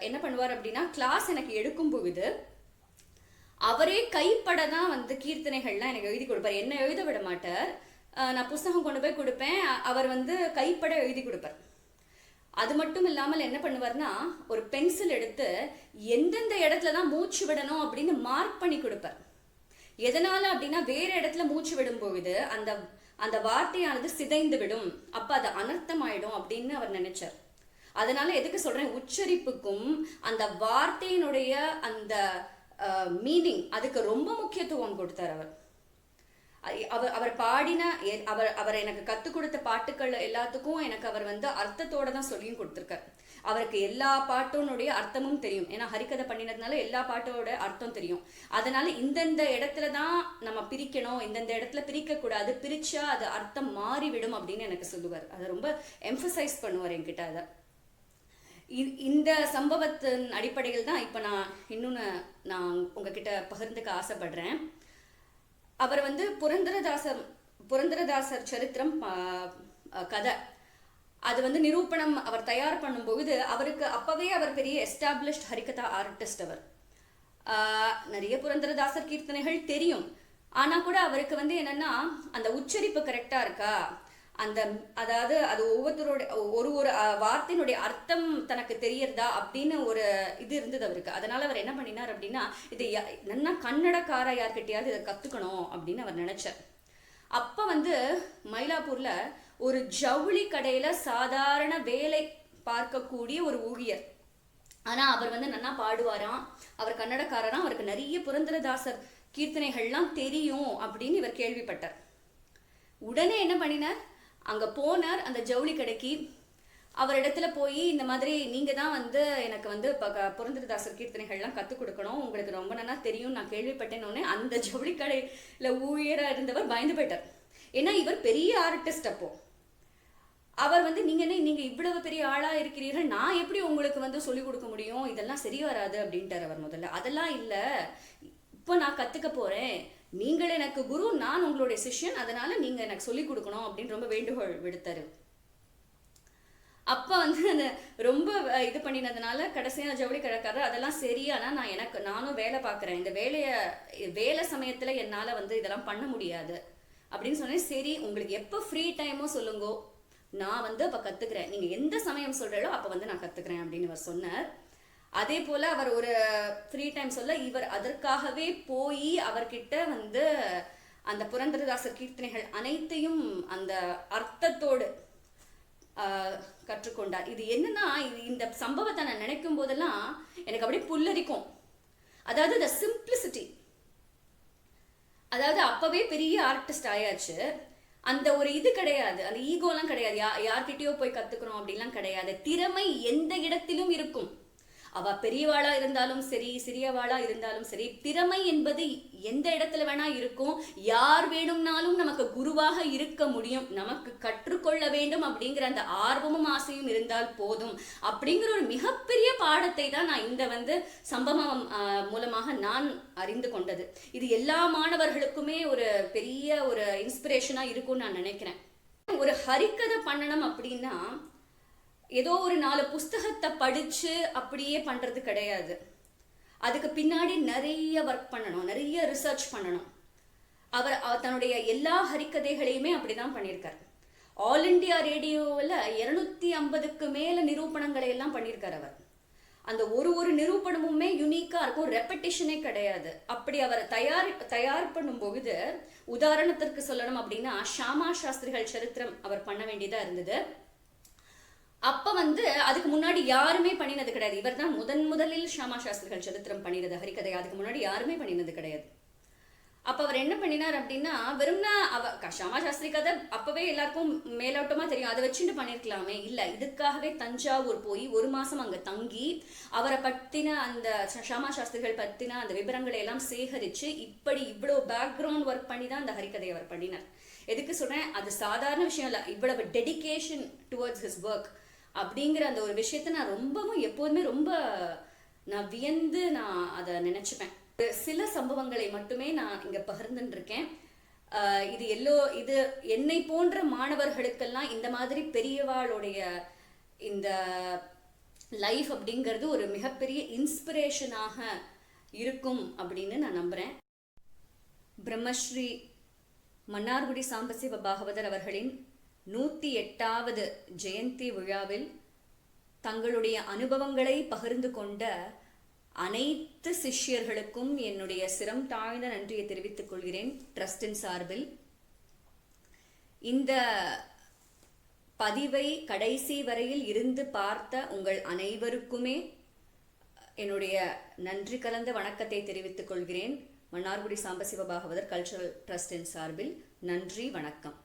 Speaker 2: என்ன பண்ணுவார் அப்படின்னா, கிளாஸ் எனக்கு எடுக்கும் போகுது அவரே கைப்பட தான் வந்து கீர்த்தனைகள்லாம் எனக்கு எழுதி கொடுப்பார். என்ன எழுத விட மாட்டார். நான் புஸ்தகம் கொண்டு போய் கொடுப்பேன், அவர் வந்து கைப்பட எழுதி கொடுப்பார். அது மட்டும் இல்லாமல் என்ன பண்ணுவார்னா, ஒரு பென்சில் எடுத்து எந்தெந்த இடத்துல தான் மூச்சு விடணும் அப்படின்னு மார்க் பண்ணி கொடுப்பார். எதனால அப்படின்னா, வேற இடத்துல மூச்சு விடும் போகுது அந்த வார்த்தையானது சிதைந்து விடும், அப்ப அது அனர்த்தமாயிடும் அப்படின்னு அவர் நினைச்சார். அதனால எதுக்கு சொல்றேன், உச்சரிப்புக்கும் அந்த வார்த்தையினுடைய அந்த மீனிங் அதுக்கு ரொம்ப முக்கியத்துவம் கொடுத்தார் அவர் பாடின அவர் எனக்கு கற்றுக் கொடுத்த பாட்டுக்கள் எல்லாத்துக்கும் எனக்கு அவர் வந்து அர்த்தத்தோட தான் சொல்லியும் கொடுத்துருக்கார். அவருக்கு எல்லா பாட்டோனுடைய அர்த்தமும் தெரியும், ஏன்னா ஹரிக்கதை பண்ணினதுனால எல்லா பாட்டோட அர்த்தம் தெரியும். அதனால இந்தந்த இடத்துல தான் நம்ம பிரிக்கணும், இந்தந்த இடத்துல பிரிக்கக்கூடாது, பிரிச்சா அது அர்த்தம் மாறிவிடும் அப்படின்னு எனக்கு சொல்லுவார். அதை ரொம்ப எம்பசைஸ் பண்ணுவார் என்கிட்ட. அதை இந்த சம்பவத்தின் அடிப்படையில் தான் இப்போ நான் உங்ககிட்ட பகிர்ந்துக்க ஆசைப்படுறேன். அவர் வந்து புரந்தரதாசர் சரித்திரம் கதை அது வந்து நிரூபணம் அவர் தயார் பண்ணும்போது அவருக்கு அப்பவே அவர் பெரிய எஸ்டாப்ளிஷ்ட் ஹரிகதா ஆர்டிஸ்ட். அவர் நிறைய புரந்தரதாசர் கீர்த்தனைகள் தெரியும், ஆனா கூட அவருக்கு வந்து என்னன்னா அந்த உச்சரிப்பு கரெக்டா இருக்கா, அதாவது அது ஒவ்வொருத்தரோட ஒரு வார்த்தையினுடைய அர்த்தம் தனக்கு தெரியறதா அப்படின்னு ஒரு இது இருந்தது அவருக்கு. அதனால அவர் என்ன பண்ணினார் அப்படின்னா, இதை நல்லா கன்னடக்கார யார்கிட்டயாவது இதை கத்துக்கணும் அப்படின்னு அவர் நினைச்சார். அப்ப வந்து மயிலாப்பூர்ல ஒரு ஜவுளி கடையில சாதாரண வேலை பார்க்கக்கூடிய ஒரு ஊழியர், ஆனா அவர் வந்து நல்லா பாடுவாராம், அவர் கன்னடக்காரராம், அவருக்கு நிறைய புரந்தரதாசர் கீர்த்தனைகள்லாம் தெரியும் அப்படின்னு இவர் கேள்விப்பட்டார். உடனே என்ன பண்ணினார், அங்க போனார் அந்த ஜவுளி கடைக்கு. அவரிடத்துல போய் இந்த மாதிரி நீங்க தான் வந்து எனக்கு வந்து புரந்தரதாசர் கீர்த்தனைகள்லாம் கற்றுக் கொடுக்கணும், உங்களுக்கு ரொம்ப நல்லா தெரியும் நான் கேள்விப்பட்டேன்னு. அந்த ஜவுளி கடையில ஊழியரா இருந்தவர் பயந்து போயிட்டார். ஏன்னா இவர் பெரிய ஆர்டிஸ்ட். அப்போ அவர் வந்து நீங்க இவ்வளவு பெரிய ஆளா இருக்கிறீர்கள், நான் எப்படி உங்களுக்கு வந்து சொல்லிக் கொடுக்க முடியும், இதெல்லாம் சரி வராது அப்படின்ட்டார் அவர். முதல்ல அதெல்லாம் இல்ல, இப்போ நான் கத்துக்க போறேன், நீங்கள் எனக்கு குரு, நான் உங்களுடைய சிஷ்யன், அதனால நீங்க எனக்கு சொல்லிக் கொடுக்கணும் அப்படின்னு ரொம்ப வேண்டுகோள் விடுத்தாரு. அப்ப வந்து அந்த ரொம்ப இது பண்ணினதுனால கடைசியா ஜவுளி கடைக்காரர் அதெல்லாம் சரியானா நானும் வேலை பார்க்குறேன், இந்த வேலை சமயத்துல என்னால வந்து இதெல்லாம் பண்ண முடியாது அப்படின்னு சொன்னேன். சரி உங்களுக்கு எப்போ ஃப்ரீ டைமோ சொல்லுங்கோ, நான் வந்து அப்ப கத்துக்கிறேன், நீங்க எந்த சமயம் சொல்றீங்களோ அப்ப வந்து நான் கத்துக்கிறேன் அப்படின்னு அவர் சொன்னார். அதே போல அவர் ஒரு ஃப்ரீ டைம் சொல்ல இவர் அதற்காகவே போய் அவர்கிட்ட வந்து அந்த புரந்தரதாசர் கீர்த்தனைகள் அனைத்தையும் அந்த அர்த்தத்தோடு கற்றுக்கொண்டார். இது என்னன்னா, இந்த சம்பவத்தை நான் நினைக்கும் போதெல்லாம் எனக்கு அப்படியே புல்லரிக்கும். அதாவது the simplicity, அதாவது அப்பவே பெரிய ஆர்டிஸ்ட் ஆயாச்சு, அந்த ஒரு இது கிடையாது, அந்த ஈகோலாம் கிடையாது, யார்கிட்டயோ போய் கத்துக்கணும் அப்படின்லாம் கிடையாது. திறமை எந்த இடத்திலும் இருக்கும், அவ பெரியவாளா இருந்தாலும் சரி, சிறியவாளா இருந்தாலும் சரி, திறமை என்பது எந்த இடத்துல வேணா இருக்கும். யார் வேணும்னாலும் நமக்கு குருவாக இருக்க முடியும். நமக்கு கற்றுக்கொள்ள வேண்டும் அப்படிங்கிற அந்த ஆர்வமும் ஆசையும் இருந்தால் போதும் அப்படிங்கிற ஒரு மிகப்பெரிய பாடத்தை தான் நான் இந்த சம்பவம் மூலமாக நான் அறிந்து கொண்டது. இது எல்லா மாணவர்களுக்குமே ஒரு பெரிய ஒரு இன்ஸ்பிரேஷனா இருக்கும்னு நான் நினைக்கிறேன். ஒரு ஹரிக்கதை பண்ணணும் அப்படின்னா ஏதோ ஒரு 4 புஸ்தகத்தை படிச்சு அப்படியே பண்றது கிடையாது. அதுக்கு பின்னாடி நிறைய ஒர்க் பண்ணணும், நிறைய ரிசர்ச் பண்ணணும். அவர் தன்னுடைய எல்லா ஹரிக்கதைகளையுமே அப்படிதான் பண்ணியிருக்கார். ஆல் இண்டியா ரேடியோவில் 250க்கு மேல நிரூபணங்களை எல்லாம் பண்ணியிருக்கார் அவர். அந்த ஒரு நிரூபணமுமே யூனிக்கா இருக்கும், ரெப்படிஷனே கிடையாது. அப்படி அவர் தயார் பண்ணும்போது, உதாரணத்திற்கு சொல்லணும் அப்படின்னா ஷாமா சாஸ்திரிகள் சரித்திரம் அவர் பண்ண வேண்டியதா இருந்தது. அப்ப அதுக்கு முன்னாடி யாருமே பண்ணினது கிடையாது. இவர் தான் முதலில் ஷாமா சாஸ்திரிகள் சரித்திரம் பண்ணினது ஹரிக்கதை. அதுக்கு முன்னாடி யாருமே பண்ணினது கிடையாது. அப்ப அவர் என்ன பண்ணினார் அப்படின்னா, வெறும்னா ஷாமா சாஸ்திரி கதை அப்பவே எல்லாருக்கும் மேலோட்டமா தெரியும், அதை வச்சுட்டு பண்ணிருக்கலாமே. இல்ல, இதுக்காகவே தஞ்சாவூர் போய் 1 மாசம் அங்க தங்கி அவரை பத்தின அந்த ஷாமா சாஸ்திரிகள் பத்தின அந்த விவரங்களை எல்லாம் சேகரிச்சு இவ்வளவு பேக்ரவுண்ட் ஒர்க் பண்ணி தான் அந்த ஹரிக்கதையை அவர் பண்ணினார். எதுக்கு சொல்றேன், அது சாதாரண விஷயம் இல்ல. இவ்வளவு டெடிகேஷன் டுவர்ட்ஸ் ஹிஸ் ஒர்க் அப்படிங்கிற அந்த ஒரு விஷயத்த நான் எப்போதுமே ரொம்ப வியந்து நான் அதை நினைச்சுப்பேன். சில சம்பவங்களை மட்டுமே நான் இங்க பகிர்ந்துட்டு இருக்கேன். இது என்னை போன்ற மாணவர்களுக்கெல்லாம் இந்த மாதிரி பெரியவாளுடைய இந்த லைஃப் அப்படிங்கிறது ஒரு மிகப்பெரிய இன்ஸ்பிரேஷனாக இருக்கும் அப்படின்னு நான் நம்புறேன். பிரம்மஸ்ரீ மன்னார்குடி சாம்பசிவ பாகவதர் அவர்களின் 108வது ஜெயந்தி விழாவில் தங்களுடைய அனுபவங்களை பகிர்ந்து கொண்ட அனைத்து சிஷ்யர்களுக்கும் என்னுடைய சிரம் தாழ்ந்த நன்றியை தெரிவித்துக் கொள்கிறேன் ட்ரஸ்டின் சார்பில். இந்த பதிவை கடைசி வரையில் இருந்து பார்த்த உங்கள் அனைவருக்குமே என்னுடைய நன்றி கலந்த வணக்கத்தை தெரிவித்துக் கொள்கிறேன். மன்னார்குடி சாம்பசிவ பாகவதர் கல்ச்சுரல் ட்ரஸ்டின் சார்பில் நன்றி, வணக்கம்.